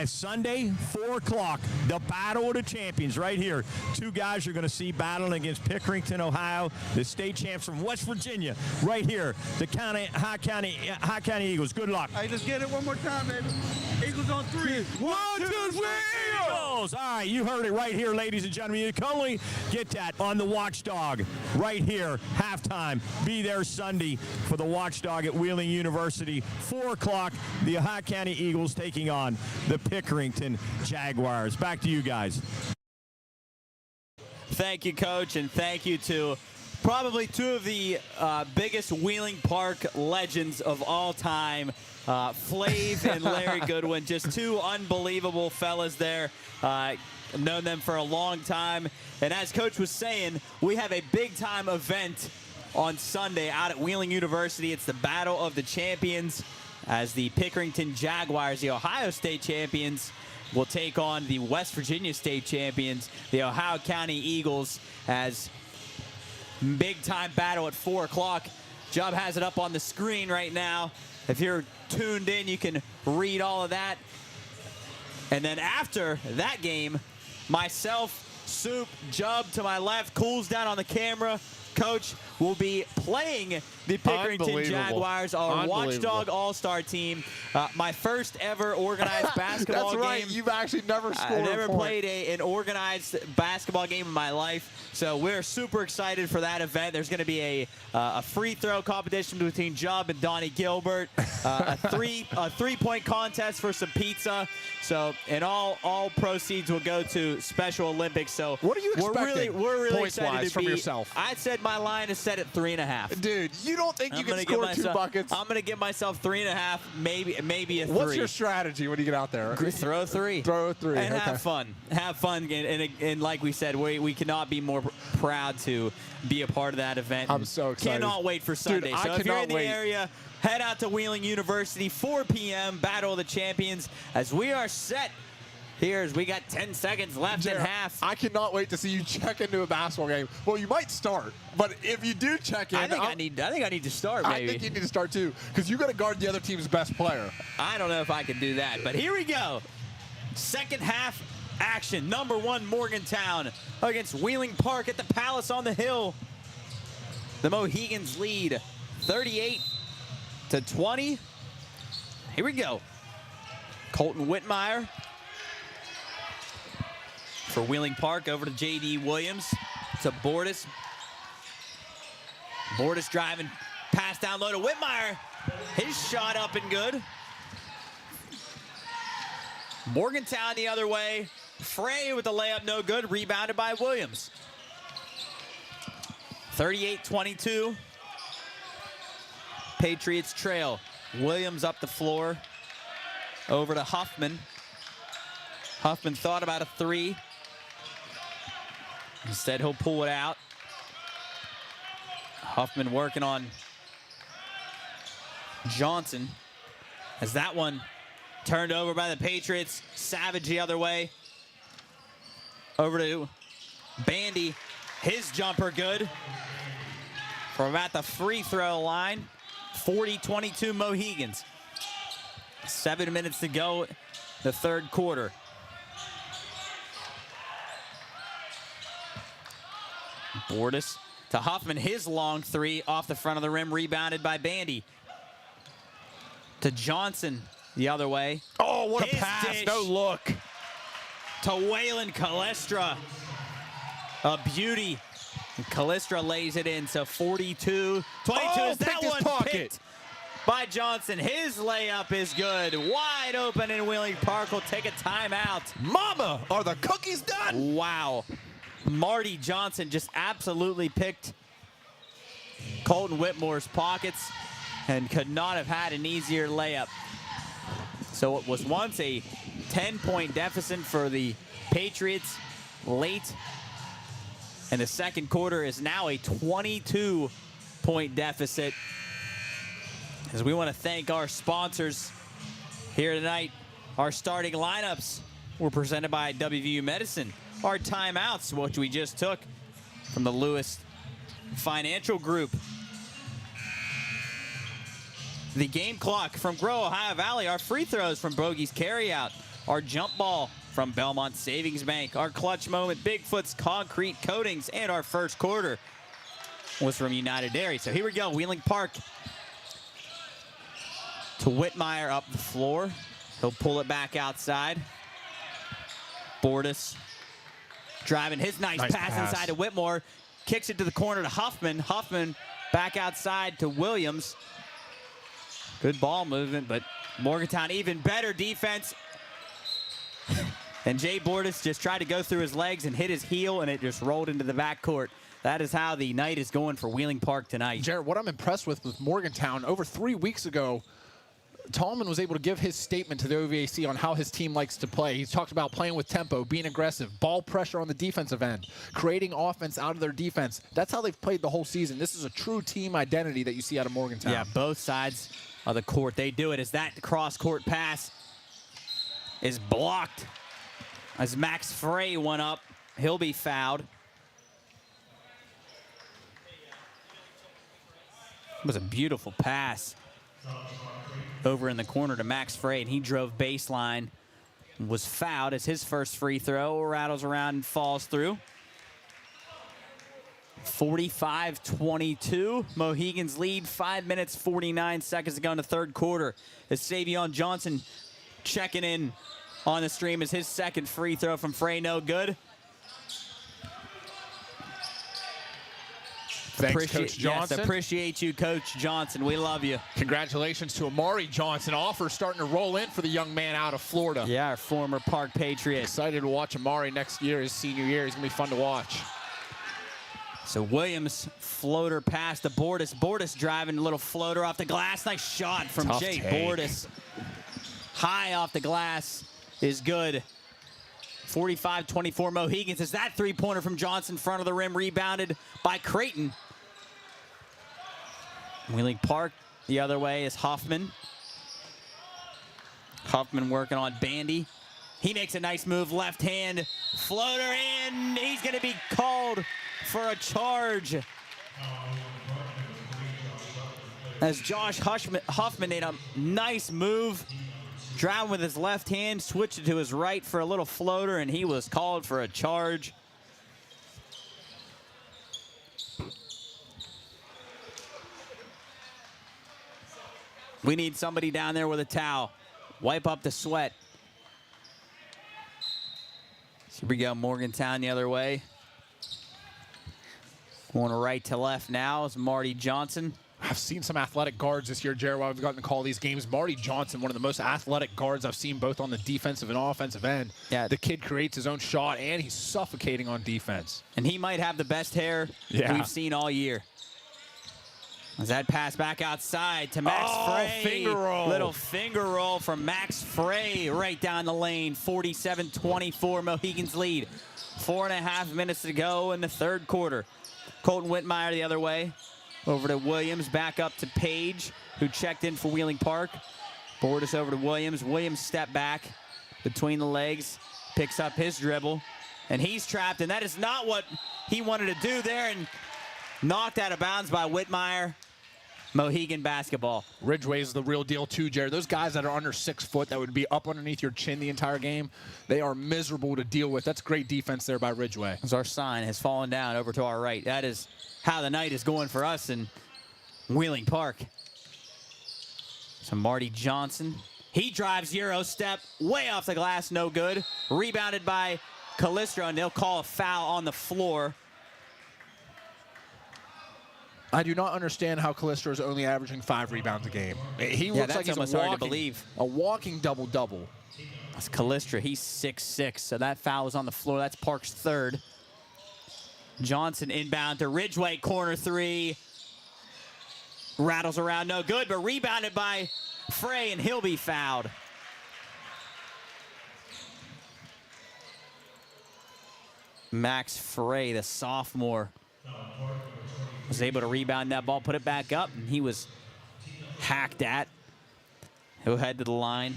Sunday, 4 o'clock, the Battle of the Champions right here. Two guys you're going to see battling against Pickerington, Ohio, the state champs from West Virginia, right here. The High County Eagles. Good luck. Hey, just get it one more time, baby. Eagles on 3. 1, 2, 3, Eagles! All right, you heard it right here, ladies and gentlemen. You can only get that on the Watchdog right here, halftime. Be there Sunday for the Watchdog at Wheeling University. 4 o'clock, the High County Eagles taking on the Pickerington Jaguars. Back to you guys. Thank you, Coach, and thank you to probably two of the biggest Wheeling Park legends of all time, Flav and Larry Goodwin. Just two unbelievable fellas there. Known them for a long time. And as Coach was saying, we have a big-time event on Sunday out at Wheeling University. It's the Battle of the Champions as the Pickerington Jaguars, the Ohio State champions, will take on the West Virginia State champions, the Ohio County Eagles, as big-time battle at 4 o'clock. Jubb has it up on the screen right now. If you're tuned in, you can read all of that. And then after that game, myself, Soup, Jubb to my left, cools down on the camera. Coach will be playing the Pickerington Jaguars, our Watchdog All-Star team. My first ever organized basketball game. That's right. You've actually never scored. I never played an organized basketball game in my life. So we're super excited for that event. There's going to be a free throw competition between Jubb and Donnie Gilbert, a three-point contest for some pizza. So, and all proceeds will go to Special Olympics. So what are you expecting? We're really points excited wise to from be. yourself? I said my line is set at 3.5. Dude, you don't think you can score 2 buckets? I'm going to give myself 3.5, maybe a 3. What's your strategy when you get out there? Throw a 3. Throw a 3. And have fun. Have fun. And like we said, we cannot be more proud to be a part of that event. I'm so excited. Cannot wait for Sunday. Dude, so if you're in the area, head out to Wheeling University, 4 p.m., Battle of the Champions, as we are set. Here's we got 10 seconds left in half. I cannot wait to see you check into a basketball game. Well, you might start, but if you do check in, I think I need to start. Maybe. I think you need to start too, because you got to guard the other team's best player. I don't know if I can do that, but here we go. Second half action. Number 1 Morgantown against Wheeling Park at the Palace on the Hill. The Mohigans lead 38-20. Here we go. Colton Whitmire for Wheeling Park, over to J.D. Williams, to Bordas. Bordas driving, pass down low to Whitmire. His shot up and good. Morgantown the other way. Frey with the layup, no good. Rebounded by Williams. 38-22. Patriots trail. Williams up the floor. Over to Huffman. Huffman thought about a 3. Instead, he'll pull it out. Huffman working on Johnson. As that one turned over by the Patriots. Savage the other way. Over to Bandy. His jumper good. From at the free throw line. 40-22 Mohigans. 7 minutes to go, the third quarter. Bordas to Huffman, his long 3 off the front of the rim, rebounded by Bandy. To Johnson the other way. Oh, what a pass, dish. no look. To Waylon Calestra. A beauty. And Calestra lays it in, so 42-22. Is that one picked by Johnson? His layup is good. Wide open, and Wheeling Park will take a timeout. Mama, are the cookies done? Wow. Marty Johnson just absolutely picked Colton Whitmore's pockets and could not have had an easier layup. So it was once a 10-point deficit for the Patriots late. And the second quarter is now a 22-point deficit. As we want to thank our sponsors here tonight. Our starting lineups were presented by WVU Medicine. Our timeouts, which we just took from the Lewis Financial Group. The game clock from Grow Ohio Valley. Our free throws from Bogey's Carryout. Our jump ball from Belmont Savings Bank. Our clutch moment, Bigfoot's Concrete Coatings. And our first quarter was from United Dairy. So here we go, Wheeling Park. To Whitmire up the floor. He'll pull it back outside. Bordas driving his nice pass inside to Whitmore. Kicks it to the corner to Huffman. Huffman back outside to Williams. Good ball movement, but Morgantown even better defense. And Jay Bordas just tried to go through his legs and hit his heel, and it just rolled into the backcourt. That is how the night is going for Wheeling Park tonight. Jared, what I'm impressed with Morgantown, over 3 weeks ago, Tallman was able to give his statement to the OVAC on how his team likes to play. He's talked about playing with tempo, being aggressive, ball pressure on the defensive end, creating offense out of their defense. That's how they've played the whole season. This is a true team identity that you see out of Morgantown. Yeah, both sides of the court, they do it. As that cross-court pass is blocked. As Max Frey went up, he'll be fouled. It was a beautiful pass over in the corner to Max Frey, and he drove baseline. Was fouled as his first free throw. Rattles around and falls through. 45-22. Mohigans lead. 5 minutes, 49 seconds to go in the third quarter. As Savion Johnson checking in on the stream as his second free throw from Frey, no good. Thanks, Coach Johnson. Yes, appreciate you, Coach Johnson. We love you. Congratulations to Amari Johnson. Offer starting to roll in for the young man out of Florida. Yeah, our former Park Patriot. Excited to watch Amari next year, his senior year. He's going to be fun to watch. So Williams floater pass to Bordas. Bordas driving a little floater off the glass. Nice shot from Tough Jay take. Bordas. High off the glass is good. 45-24 Mohigans. As that three-pointer from Johnson, front of the rim, rebounded by Creighton. Wheeling Park the other way is Huffman. Huffman working on Bandy. He makes a nice move, left hand, floater in. He's going to be called for a charge. As Josh Huffman made a nice move, driving with his left hand, switched it to his right for a little floater, and he was called for a charge. We need somebody down there with a towel. Wipe up the sweat. Here we go, Morgantown the other way. Going right to left now is Marty Johnson. I've seen some athletic guards this year, Jared, while we've gotten to call these games. Marty Johnson, one of the most athletic guards I've seen both on the defensive and offensive end. Yeah. The kid creates his own shot, and he's suffocating on defense. And he might have the best hair we've seen all year. As that pass back outside to Max Frey. Finger roll. Little finger roll from Max Frey right down the lane. 47-24 Mohigans lead. 4.5 minutes to go in the third quarter. Colton Whitmire the other way. Over to Williams, back up to Page, who checked in for Wheeling Park. Bordas over to Williams. Williams step back between the legs, picks up his dribble, and he's trapped, and that is not what he wanted to do there, and knocked out of bounds by Whitmire. Mohegan basketball. Ridgeway is the real deal too, Jared. Those guys that are under 6 foot that would be up underneath your chin the entire game, they are miserable to deal with. That's great defense there by Ridgeway. As our sign has fallen down over to our right. That is how the night is going for us in Wheeling Park. So Marty Johnson, he drives Euro step way off the glass, no good. Rebounded by Calistro, and they'll call a foul on the floor. I do not understand how Calistro is only averaging 5 rebounds a game. He looks like he's almost hard to believe. A walking double-double. That's Calistro. He's 6'6", so that foul is on the floor. That's Park's third. Johnson inbound to Ridgeway, corner three. Rattles around, no good, but rebounded by Frey, and he'll be fouled. Max Frey, the sophomore, was able to rebound that ball, put it back up, and he was hacked at. He'll head to the line.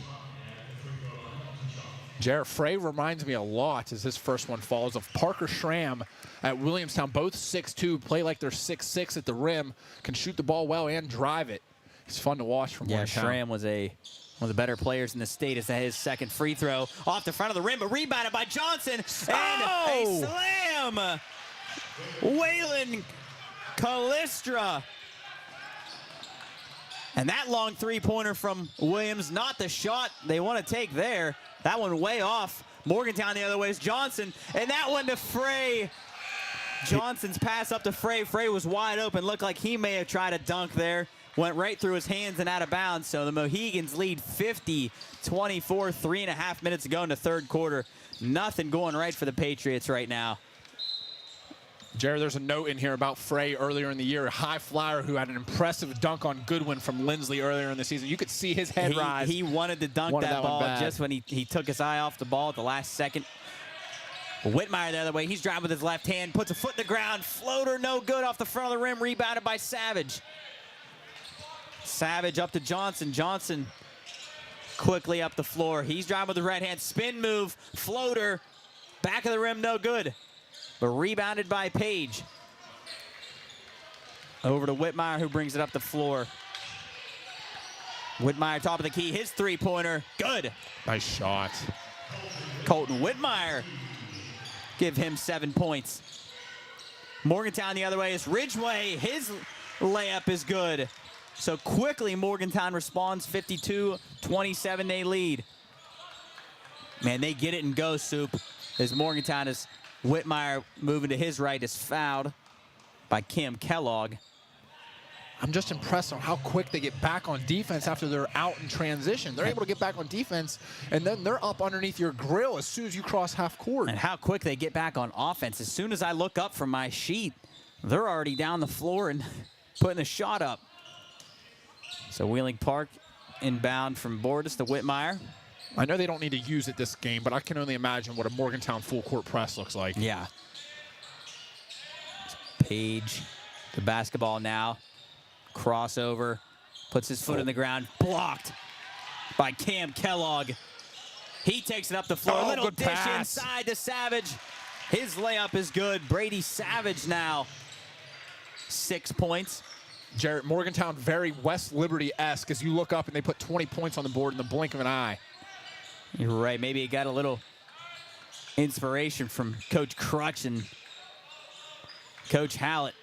Jarrett Frey reminds me a lot, as his first one falls, of Parker Schramm at Williamstown. Both 6'2", play like they're 6'6" at the rim, can shoot the ball well and drive it. It's fun to watch from Williamstown. Schramm was one of the better players in the state. As his second free throw off the front of the rim, but rebounded by Johnson. And a slam! Waylon Calistro. And that long three-pointer from Williams, not the shot they want to take there. That one way off. Morgantown the other way is Johnson. And that one to Frey. Johnson's pass up to Frey. Frey was wide open. Looked like he may have tried a dunk there. Went right through his hands and out of bounds. So the Mohigans lead 50-24, 3.5 minutes to go in the third quarter. Nothing going right for the Patriots right now. Jared, there's a note in here about Frey earlier in the year, a high flyer who had an impressive dunk on Goodwin from Lindsley earlier in the season. You could see his head rise. He wanted to dunk that ball just when he took his eye off the ball at the last second. Whitmire the other way. He's driving with his left hand, puts a foot in the ground. Floater no good off the front of the rim, rebounded by Savage. Savage up to Johnson. Johnson quickly up the floor. He's driving with the right hand. Spin move, floater, back of the rim, no good. But rebounded by Page. Over to Whitmire, who brings it up the floor. Whitmire, top of the key. His three-pointer, good. Nice shot. Colton Whitmire, give him 7 points. Morgantown the other way is Ridgeway. His layup is good. So quickly, Morgantown responds, 52-27, they lead. Man, they get it and go, Soup. As Morgantown is Whitmire moving to his right is fouled by Cam Kellogg. I'm just impressed on how quick they get back on defense after they're out in transition. They're able to get back on defense, and then they're up underneath your grill as soon as you cross half court. And how quick they get back on offense. As soon as I look up from my sheet, they're already down the floor and putting a shot up. So Wheeling Park inbound from Bordas to Whitmire. I know they don't need to use it this game, but I can only imagine what a Morgantown full court press looks like. Yeah. Page, the basketball now. Crossover, puts his foot in the ground, blocked by Cam Kellogg. He takes it up the floor. Oh, Little good dish pass. inside to Savage. His layup is good. Brady Savage now. 6 points. Jarrett, Morgantown very West Liberty-esque as you look up and they put 20 points on the board in the blink of an eye. You're right. Maybe he got a little inspiration from Coach Crutch and Coach Hallett.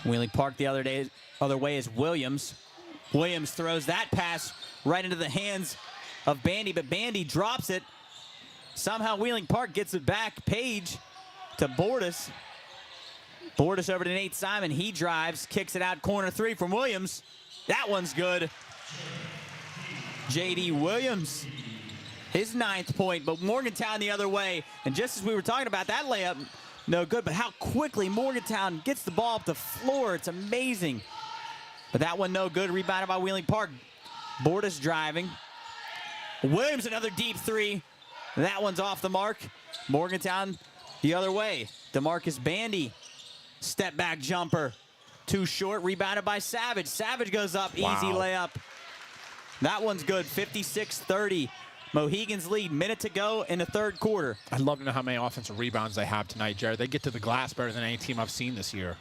Wheeling Park the other way is Williams. Williams throws that pass right into the hands of Bandy, but Bandy drops it. Somehow Wheeling Park gets it back. Page to Bordas. Bordas over to Nate Simon. He drives, kicks it out, corner three from Williams. That one's good. J.D. Williams, his 9th point, but Morgantown the other way. And just as we were talking about that layup, no good, but how quickly Morgantown gets the ball up the floor. It's amazing. But that one no good, rebounded by Wheeling Park. Bordas driving. Williams another deep three. That one's off the mark. Morgantown the other way. DeMarcus Bandy, step back jumper. Too short, rebounded by Savage. Savage goes up, easy layup. That one's good, 56-30. Mohigans lead, minute to go in the third quarter. I'd love to know how many offensive rebounds they have tonight, Jared. They get to the glass better than any team I've seen this year.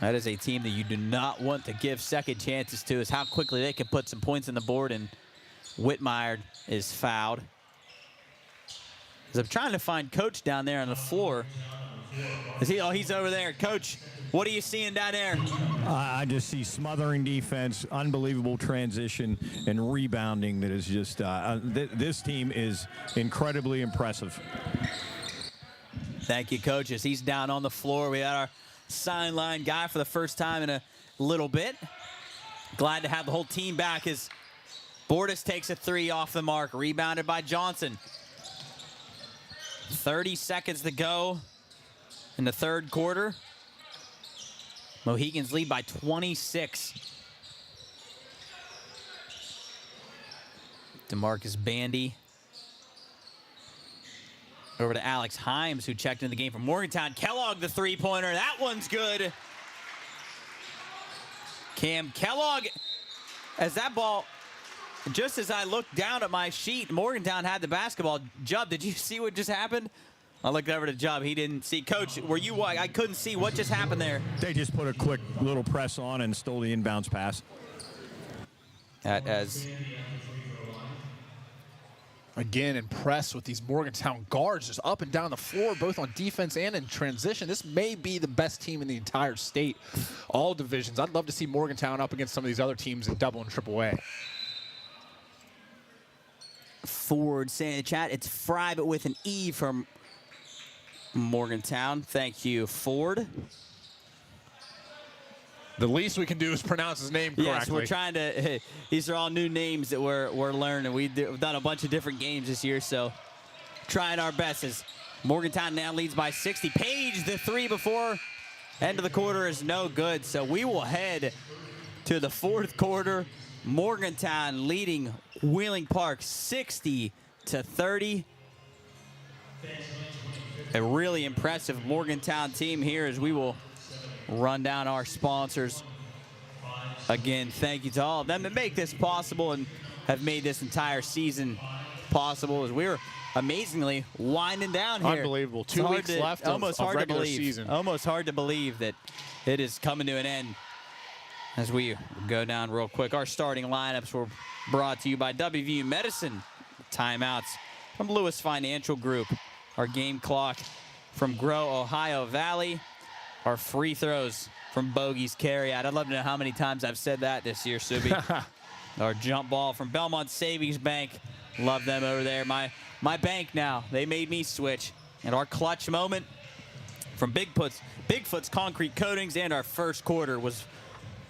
That is a team that you do not want to give second chances to, is how quickly they can put some points on the board, and Whitmire is fouled. As I'm trying to find Coach down there on the floor. Is he? Oh, he's over there. Coach, what are you seeing down there? I just see smothering defense, unbelievable transition, and rebounding that is just, this team is incredibly impressive. Thank you, Coach. As he's down on the floor, we had our sideline guy for the first time in a little bit. Glad to have the whole team back as Bordas takes a three off the mark, rebounded by Johnson. 30 seconds to go in the third quarter. Mohigans lead by 26. DeMarcus Bandy. Over to Alex Himes, who checked in the game from Morgantown. Kellogg, the three-pointer. That one's good. Cam Kellogg, as that ball, just as I looked down at my sheet, Morgantown had the basketball. Jubb, did you see what just happened? I looked over to Jubb. He didn't see. Coach, were you? I couldn't see what just happened there. They just put a quick little press on and stole the inbounds pass. Again, impressed with these Morgantown guards just up and down the floor, both on defense and in transition. This may be the best team in the entire state, all divisions. I'd love to see Morgantown up against some of these other teams in double and triple A. Ford saying in the chat, it's Fry, but with an E from Morgantown. Thank you, Ford. The least we can do is pronounce his name correctly. Yes, we're trying to. These are all new names that we're learning. We've done a bunch of different games this year, so trying our best as Morgantown now leads by 60. Page, the three before end of the quarter is no good, so we will head to the fourth quarter. Morgantown leading Wheeling Park 60-30. A really impressive Morgantown team here as we will run down our sponsors. Again, thank you to all of them that make this possible and have made this entire season possible, as we're amazingly winding down here. Unbelievable. It's 2 hard weeks to- left almost of hard to regular believe. season. Almost hard to believe that it is coming to an end. As we go down real quick, our starting lineups were brought to you by WVU Medicine. Timeouts from Lewis Financial Group. Our game clock from Grow Ohio Valley. Our free throws from Bogey's Carryout. I'd love to know how many times I've said that this year, Subi. Our jump ball from Belmont Savings Bank. Love them over there. My bank now. They made me switch. And our clutch moment from Bigfoot's Concrete Coatings. And our first quarter was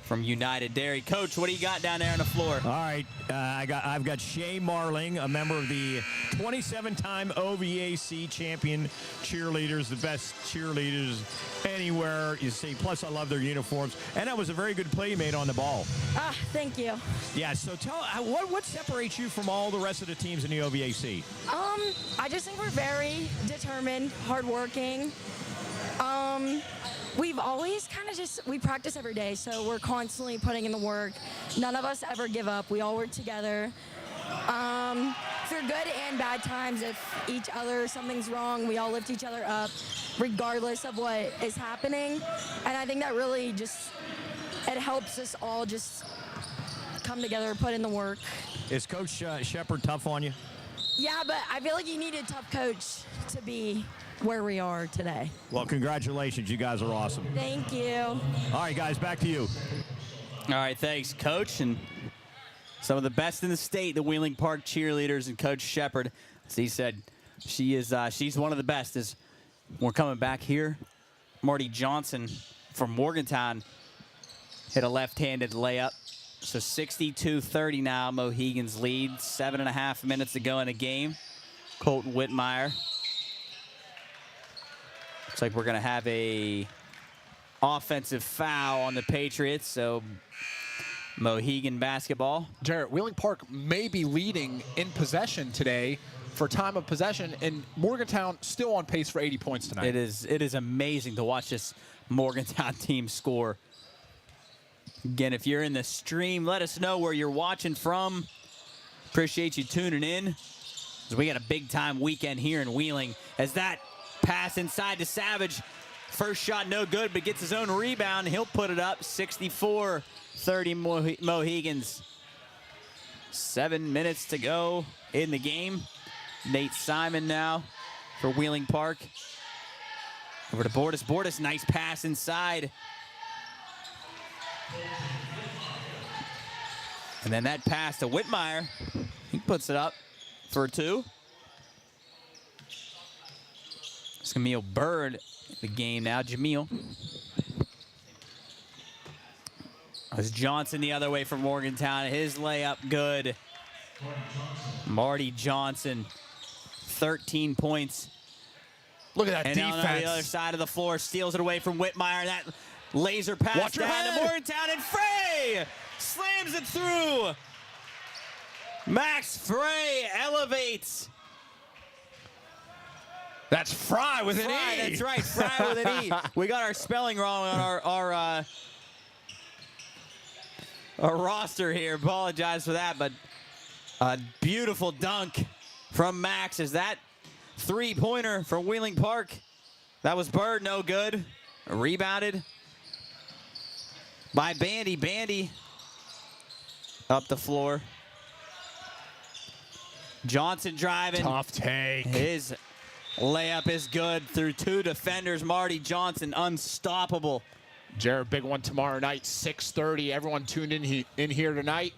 from United Dairy. Coach, what do you got down there on the floor? All right, I've got Shay Marling, a member of the 27-time OVAC champion cheerleaders, the best cheerleaders anywhere you see. Plus, I love their uniforms, and that was a very good play you made on the ball. Thank you. Yeah. So tell what separates you from all the rest of the teams in the OVAC? I just think we're very determined, hardworking. We've always kind of we practice every day, so we're constantly putting in the work. None of us ever give up. We all work together. Through good and bad times, if something's wrong, we all lift each other up, regardless of what is happening. And I think that really it helps us all just come together, put in the work. Is Coach Shepard tough on you? Yeah, but I feel like you need a tough coach to be where we are today. Well, congratulations. You guys are awesome. Thank you. All right, guys, back to you. All right, thanks, Coach. And some of the best in the state, the Wheeling Park cheerleaders, and Coach Shepard. As he said, she's one of the best. As we're coming back here, Marty Johnson from Morgantown hit a left-handed layup. So 62-30 now, Mohigans lead. 7.5 minutes to go in the game. Colton Whitmire. Looks like we're going to have a offensive foul on the Patriots, so Mohegan basketball. Jarrett, Wheeling Park may be leading in possession today for time of possession, and Morgantown still on pace for 80 points tonight. It is amazing to watch this Morgantown team score. Again, if you're in the stream, let us know where you're watching from. Appreciate you tuning in. As we got a big-time weekend here in Wheeling. As that pass inside to Savage. First shot no good, but gets his own rebound. He'll put it up. 64-30 Mohigans. 7 minutes to go in the game. Nate Simon now for Wheeling Park. Over to Bordas. Bordas, nice pass inside. And then that pass to Whitmire. He puts it up for two. Jameel Bird in the game now. Jameel. As Johnson the other way from Morgantown. His layup good. Marty Johnson, 13 points. Look at that and defense. On the other side of the floor, steals it away from Whitmire. That laser pass down to Morgantown, and Frey slams it through. Max Frey elevates. That's Fry with an E. That's right, Fry with an E. We got our spelling wrong on our roster here. Apologize for that, but a beautiful dunk from Max. Is that three-pointer from Wheeling Park? That was Bird, no good. Rebounded by Bandy. Bandy up the floor. Johnson driving. Tough take. His layup is good through two defenders. Marty Johnson, unstoppable. Jared, big one tomorrow night, 6:30. Everyone tuned in here tonight.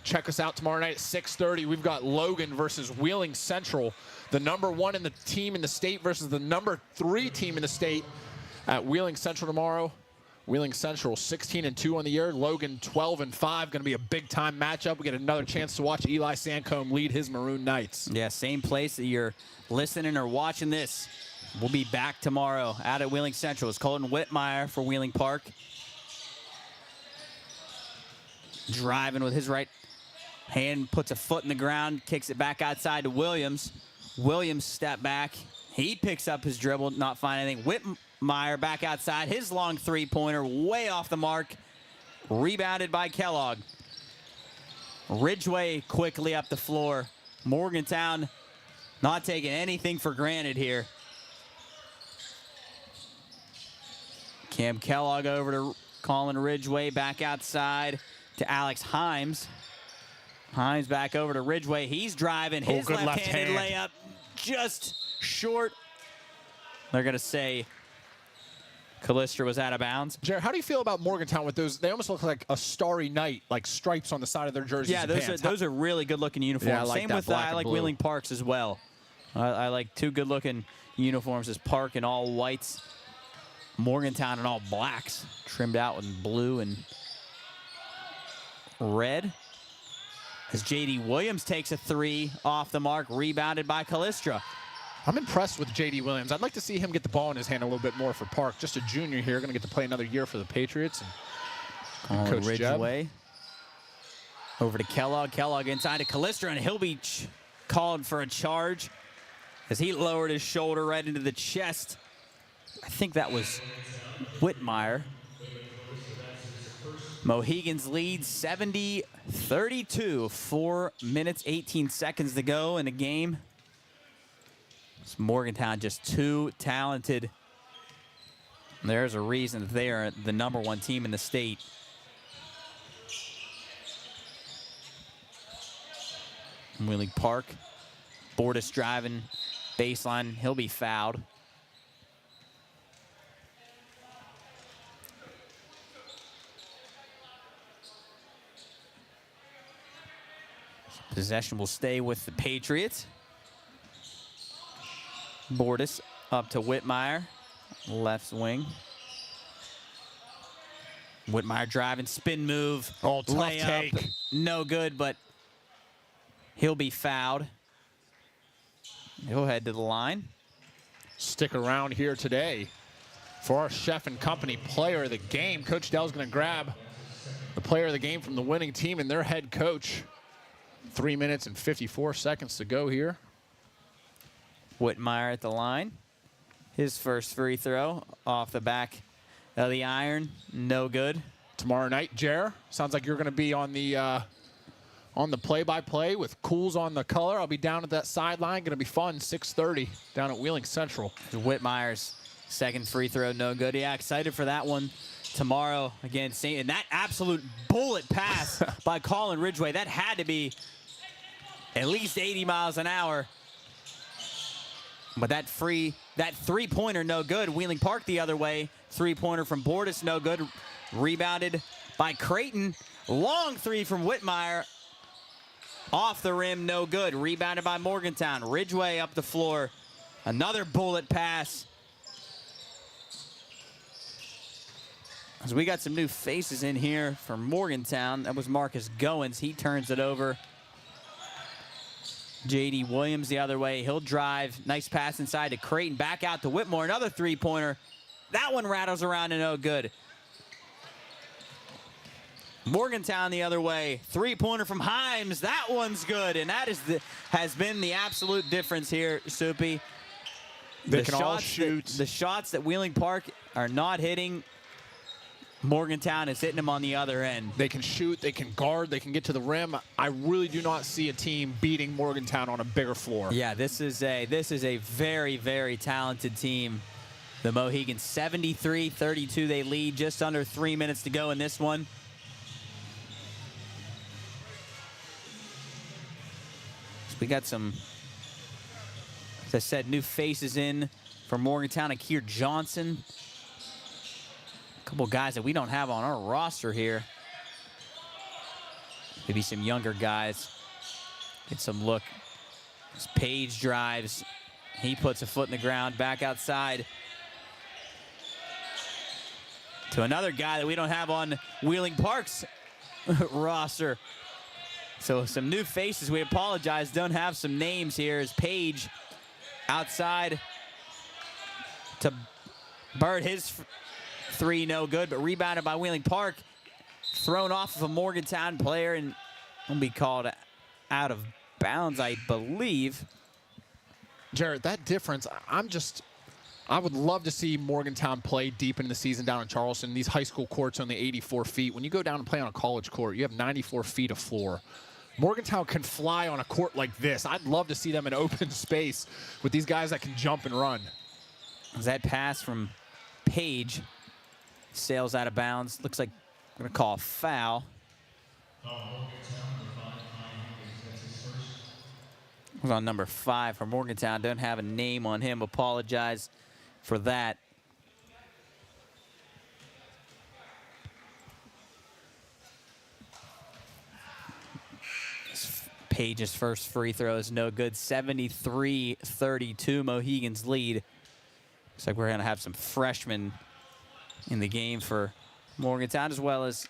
Check us out tomorrow night at 6:30. We've got Logan versus Wheeling Central, the number 1 in the team in the state versus the number 3 team in the state at Wheeling Central tomorrow. Wheeling Central 16-2 on the year. Logan 12-5. Going to be a big-time matchup. We get another chance to watch Eli Sancombe lead his Maroon Knights. Yeah, same place that you're listening or watching this. We'll be back tomorrow out at Wheeling Central. It's Colton Whitmire for Wheeling Park. Driving with his right hand, puts a foot in the ground, kicks it back outside to Williams. Williams step back. He picks up his dribble, not finding anything. Whitmire back outside. His long three-pointer way off the mark. Rebounded by Kellogg. Ridgeway quickly up the floor. Morgantown Not taking anything for granted here. Cam Kellogg over to Colin Ridgway, back outside to Alex Himes. Himes back over to Ridgway. He's driving his good left-handed left hand. layup just short. They're going to say Callistra was out of bounds. Jared, how do you feel about Morgantown with those? They almost look like a starry night, like stripes on the side of their jerseys. Yeah, those are really good-looking uniforms. Yeah, I like Same that with black I and like blue. Wheeling Parks as well. I like two good-looking uniforms as Park in all whites, Morgantown in all blacks, trimmed out with blue and red. As J.D. Williams takes a three off the mark, rebounded by Callistra. I'm impressed with J.D. Williams. I'd like to see him get the ball in his hand a little bit more for Park. Just a junior here, going to get to play another year for the Patriots. And Coach Ridgway over to Kellogg. Kellogg inside to Callistra, and he'll be called for a charge as he lowered his shoulder right into the chest. I think that was Whitmire. Mohigans lead 70-32. 4 minutes, 18 seconds to go in the game. It's Morgantown just too talented. There's a reason that they are the #1 team in the state. Wheeling Park. Bordas driving baseline. He'll be fouled. Possession will stay with the Patriots. Bordas up to Whitmire, left wing. Whitmire driving, spin move, tough layup, take. no good, but he'll be fouled. He'll head to the line. Stick around here today for our Chef and Company player of the game. Coach Dell's going to grab the player of the game from the winning team and their head coach. 3 minutes and 54 seconds to go here. Whitmire at the line. His first free throw off the back of the iron. No good. Tomorrow night, Jer, sounds like you're going to be on the play-by-play with Cools on the color. I'll be down at that sideline. Going to be fun. 6:30 down at Wheeling Central. Whitmire's second free throw, no good. Yeah, excited for that one tomorrow against St. And that absolute bullet pass by Colin Ridgway, that had to be at least 80 miles an hour. But that three-pointer, no good. Wheeling Park the other way. Three-pointer from Bordas, no good. Rebounded by Creighton. Long three from Whitmire. Off the rim, no good. Rebounded by Morgantown. Ridgway up the floor. Another bullet pass. As we got some new faces in here for Morgantown. That was Marcus Goins. He turns it over. J.D. Williams the other way. He'll drive. Nice pass inside to Creighton. Back out to Whitmore. Another three-pointer. That one rattles around and no good. Morgantown the other way. Three-pointer from Himes. That one's good. And that has been the absolute difference here, Soupy. They can all shoot. The shots that Wheeling Park are not hitting, Morgantown is hitting them on the other end. They can shoot, they can guard, they can get to the rim. I really do not see a team beating Morgantown on a bigger floor. Yeah, this is a very, very talented team. The Mohigans 73-32. They lead, just under 3 minutes to go in this one. So we got some, as I said, new faces in for Morgantown. Akir Johnson. A couple guys that we don't have on our roster here. Maybe some younger guys. Get some look. As Page drives. He puts a foot in the ground. Back outside to another guy that we don't have on Wheeling Park's roster. So some new faces. We apologize. Don't have some names here. As Page outside to Bird. His three, no good, but rebounded by Wheeling Park. Thrown off of a Morgantown player and will be called out of bounds, I believe. Jared, that difference, I would love to see Morgantown play deep into the season down in Charleston. These high school courts only 84 feet. When you go down and play on a college court, you have 94 feet of floor. Morgantown can fly on a court like this. I'd love to see them in open space with these guys that can jump and run. That pass from Page sails out of bounds. Looks like we're going to call a foul. It was on number 5 for Morgantown. Don't have a name on him. Apologize for that. Page's first free throw is no good. 73-32, Mohigans lead. Looks like we're going to have some freshmen in the game for Morgantown, as well as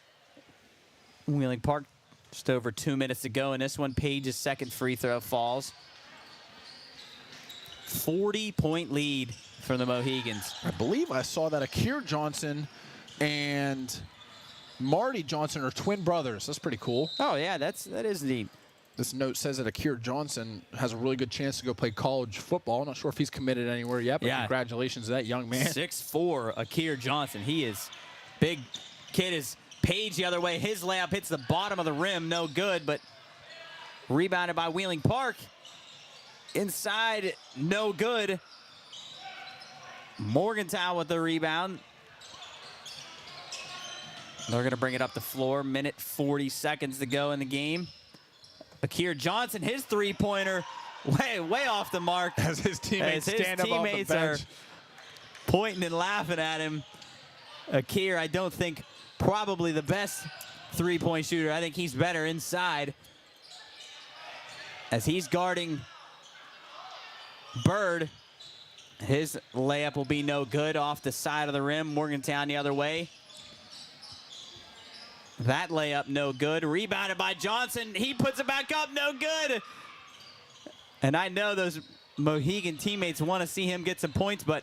Wheeling Park. Just over 2 minutes to go in this one. Page's second free throw falls. 40-point lead for the Mohigans. I believe I saw that Akir Johnson and Marty Johnson are twin brothers. That's pretty cool. Oh, yeah, that is neat. This note says that Akir Johnson has a really good chance to go play college football. I'm not sure if he's committed anywhere yet, but congratulations to that young man. 6'4", Akir Johnson. He is big kid. Is Page the other way. His layup hits the bottom of the rim. No good, but rebounded by Wheeling Park. Inside, no good. Morgantown with the rebound. They're going to bring it up the floor. Minute 40 seconds to go in the game. Akir Johnson, his three-pointer, way off the mark. As his teammates stand up off the bench. Are pointing and laughing at him. Akir, I don't think probably the best three-point shooter. I think he's better inside. As he's guarding Bird, his layup will be no good off the side of the rim. Morgantown the other way. That layup no good. Rebounded by Johnson. He puts it back up, no good. And I know those Mohegan teammates want to see him get some points, but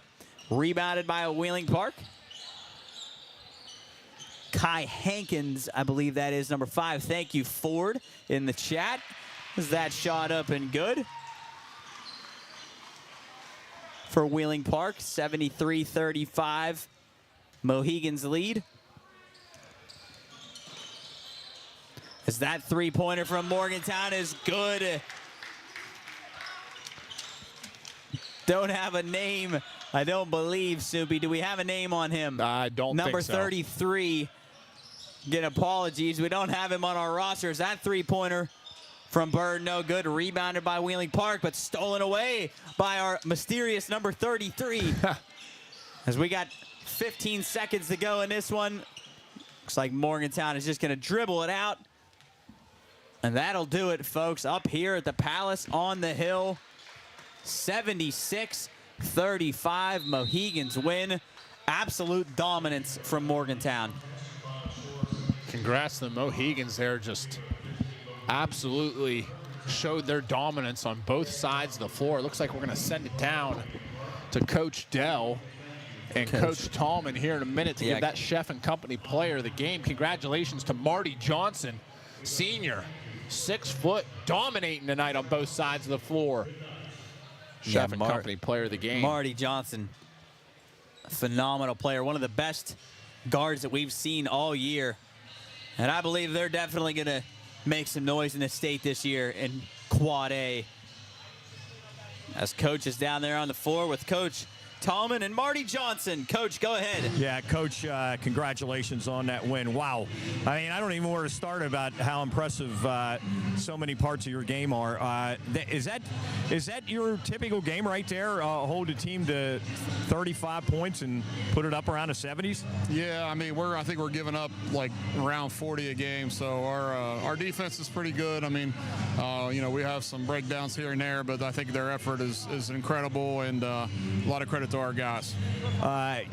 rebounded by a Wheeling Park. Kai Hankins, I believe that is number 5. Thank you, Ford, in the chat. Is that shot up and good? For Wheeling Park, 73-35. Mohigans lead. As that three-pointer from Morgantown is good. Don't have a name, I don't believe, Soupy. Do we have a name on him? I don't think so. Number 33. Get apologies. We don't have him on our roster. Is that three-pointer from Bird? No good. Rebounded by Wheeling Park, but stolen away by our mysterious number 33. As we got 15 seconds to go in this one. Looks like Morgantown is just going to dribble it out. And that'll do it, folks, up here at the Palace on the Hill. 76-35, Mohigans win. Absolute dominance from Morgantown. Congrats to the Mohigans there. Just absolutely showed their dominance on both sides of the floor. It looks like we're going to send it down to Coach Dell and Coach Tallman here in a minute to give that Chef and Company player of the game. Congratulations to Marty Johnson, senior. 6 foot, dominating tonight on both sides of the floor. Chef and Company player of the game. Marty Johnson, phenomenal player. One of the best guards that we've seen all year. And I believe they're definitely going to make some noise in the state this year in Quad A. As Coach is down there on the floor with Coach Tallman and Marty Johnson. Coach, go ahead. Yeah, Coach, congratulations on that win. Wow. I mean, I don't even know where to start about how impressive so many parts of your game are. Is that your typical game right there? Hold a team to 35 points and put it up around the 70s? Yeah, I mean, I think we're giving up like around 40 a game, so our defense is pretty good. I mean, you know, we have some breakdowns here and there, but I think their effort is incredible, and a lot of credit to our guys. I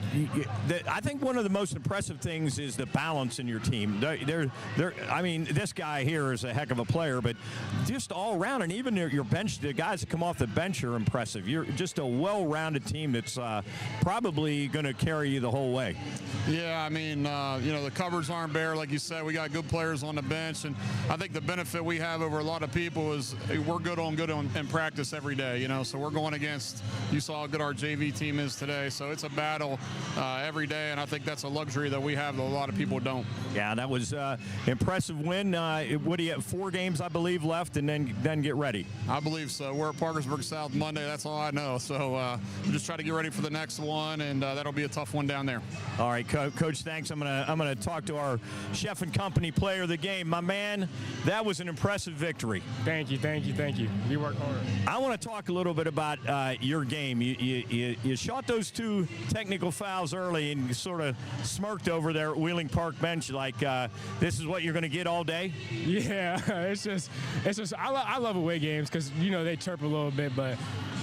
think one of the most impressive things is the balance in your team. I mean, this guy here is a heck of a player, but just all around, and even your bench, the guys that come off the bench are impressive. You're just a well-rounded team that's probably going to carry you the whole way. Yeah, I mean, you know, the cupboards aren't bare, like you said. We got good players on the bench, and I think the benefit we have over a lot of people is we're good in practice every day, you know, so we're going against, you saw how good our JV team team is today. So it's a battle every day, and I think that's a luxury that we have that a lot of people don't. Yeah, that was impressive win. What do you have? 4 games, I believe, left, and then get ready. I believe so. We're at Parkersburg South Monday. That's all I know. So we'll just try to get ready for the next one, and that'll be a tough one down there. All right, Coach, thanks. I'm gonna talk to our Chef and Company player of the game. My man, that was an impressive victory. Thank you. You work hard. I want to talk a little bit about your game. You shot those 2 technical fouls early and you sort of smirked over there at Wheeling Park bench like this is what you're going to get all day. Yeah, it's just I love away games because they chirp a little bit, but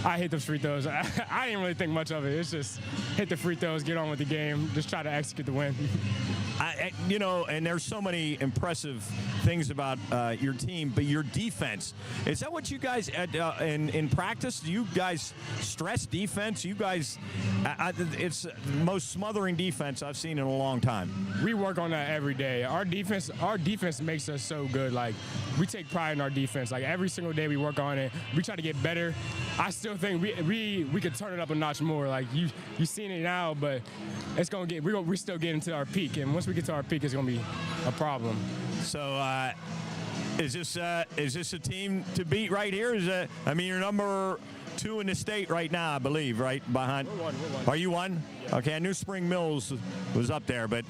I hate those free throws. I didn't really think much of it. It's just hit the free throws, get on with the game, just try to execute the win. And there's so many impressive things about your team, but your defense, is that what you guys in practice? Do you guys stress defense? You guys, it's the most smothering defense I've seen in a long time. We work on that every day. Our defense makes us so good. Like, we take pride in our defense. Like, every single day we work on it. We try to get better. I still think we could turn it up a notch more. Like, you seen it now, but it's gonna get we're still getting to our peak, and once we get to our peak, it's gonna be a problem. So is this a team to beat right here? You're number 2 in the state right now, I believe, right behind. We're one. Are you 1? Yeah. Okay, I knew Spring Mills was up there, but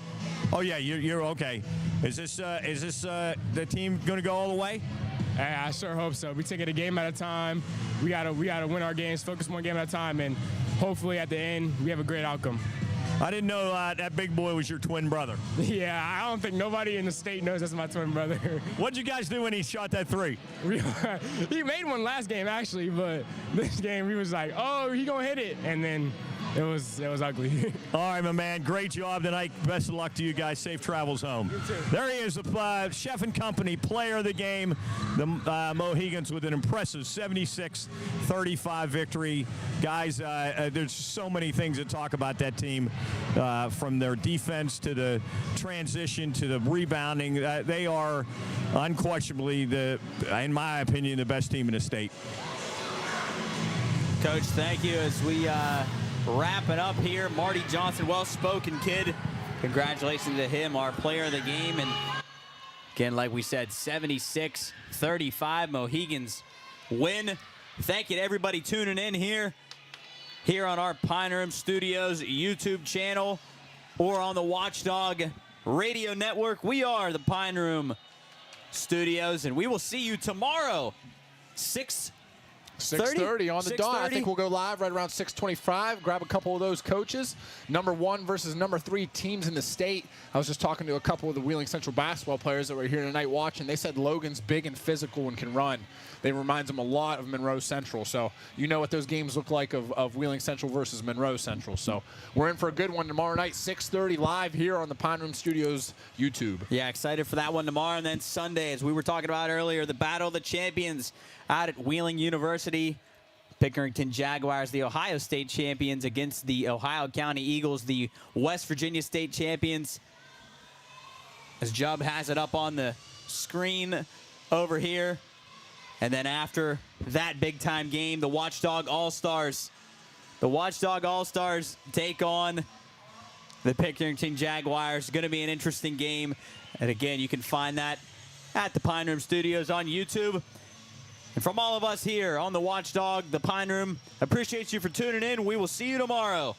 oh yeah, you're okay. Is this the team going to go all the way? I sure hope so. We take it a game at a time. We gotta win our games, focus one game at a time, and hopefully at the end we have a great outcome. I didn't know that big boy was your twin brother. Yeah, I don't think nobody in the state knows that's my twin brother. What'd you guys do when he shot that 3? He made one last game actually, but this game he was like, "Oh, he gonna hit it," and then it was ugly. All right, my man. Great job tonight. Best of luck to you guys. Safe travels home. You too. There he is, the Chef and Company player of the game. The Mohigans with an impressive 76-35 victory. Guys, there's so many things to talk about that team, from their defense to the transition to the rebounding. They are unquestionably, in my opinion, the best team in the state. Coach, thank you. As we wrap it up here, Marty Johnson, well-spoken kid. Congratulations to him, our player of the game. And again, like we said, 76-35 Mohigans win. Thank you to everybody tuning in here on our Pine Room Studios YouTube channel or on the Watchdog Radio Network. We are the Pine Room Studios, and we will see you tomorrow, 6:30 on the dot. I think we'll go live right around 6:25. Grab a couple of those coaches. Number 1 versus number 3 teams in the state. I was just talking to a couple of the Wheeling Central basketball players that were here tonight watching. They said Logan's big and physical and can run. They reminds them a lot of Monroe Central. So you know what those games look like of Wheeling Central versus Monroe Central. So we're in for a good one tomorrow night, 6:30 live here on the Pine Room Studios YouTube. Yeah, excited for that one tomorrow. And then Sunday, as we were talking about earlier, the Battle of the Champions out at Wheeling University. Pickerington Jaguars, the Ohio State champions, against the Ohio County Eagles, the West Virginia State champions. As Jubb has it up on the screen over here. And then after that big-time game, the Watchdog All-Stars. The Watchdog All-Stars take on the Pickerington Jaguars. Going to be an interesting game. And again, you can find that at the Pine Room Studios on YouTube. And from all of us here on the Watchdog, the Pine Room, appreciate you for tuning in. We will see you tomorrow.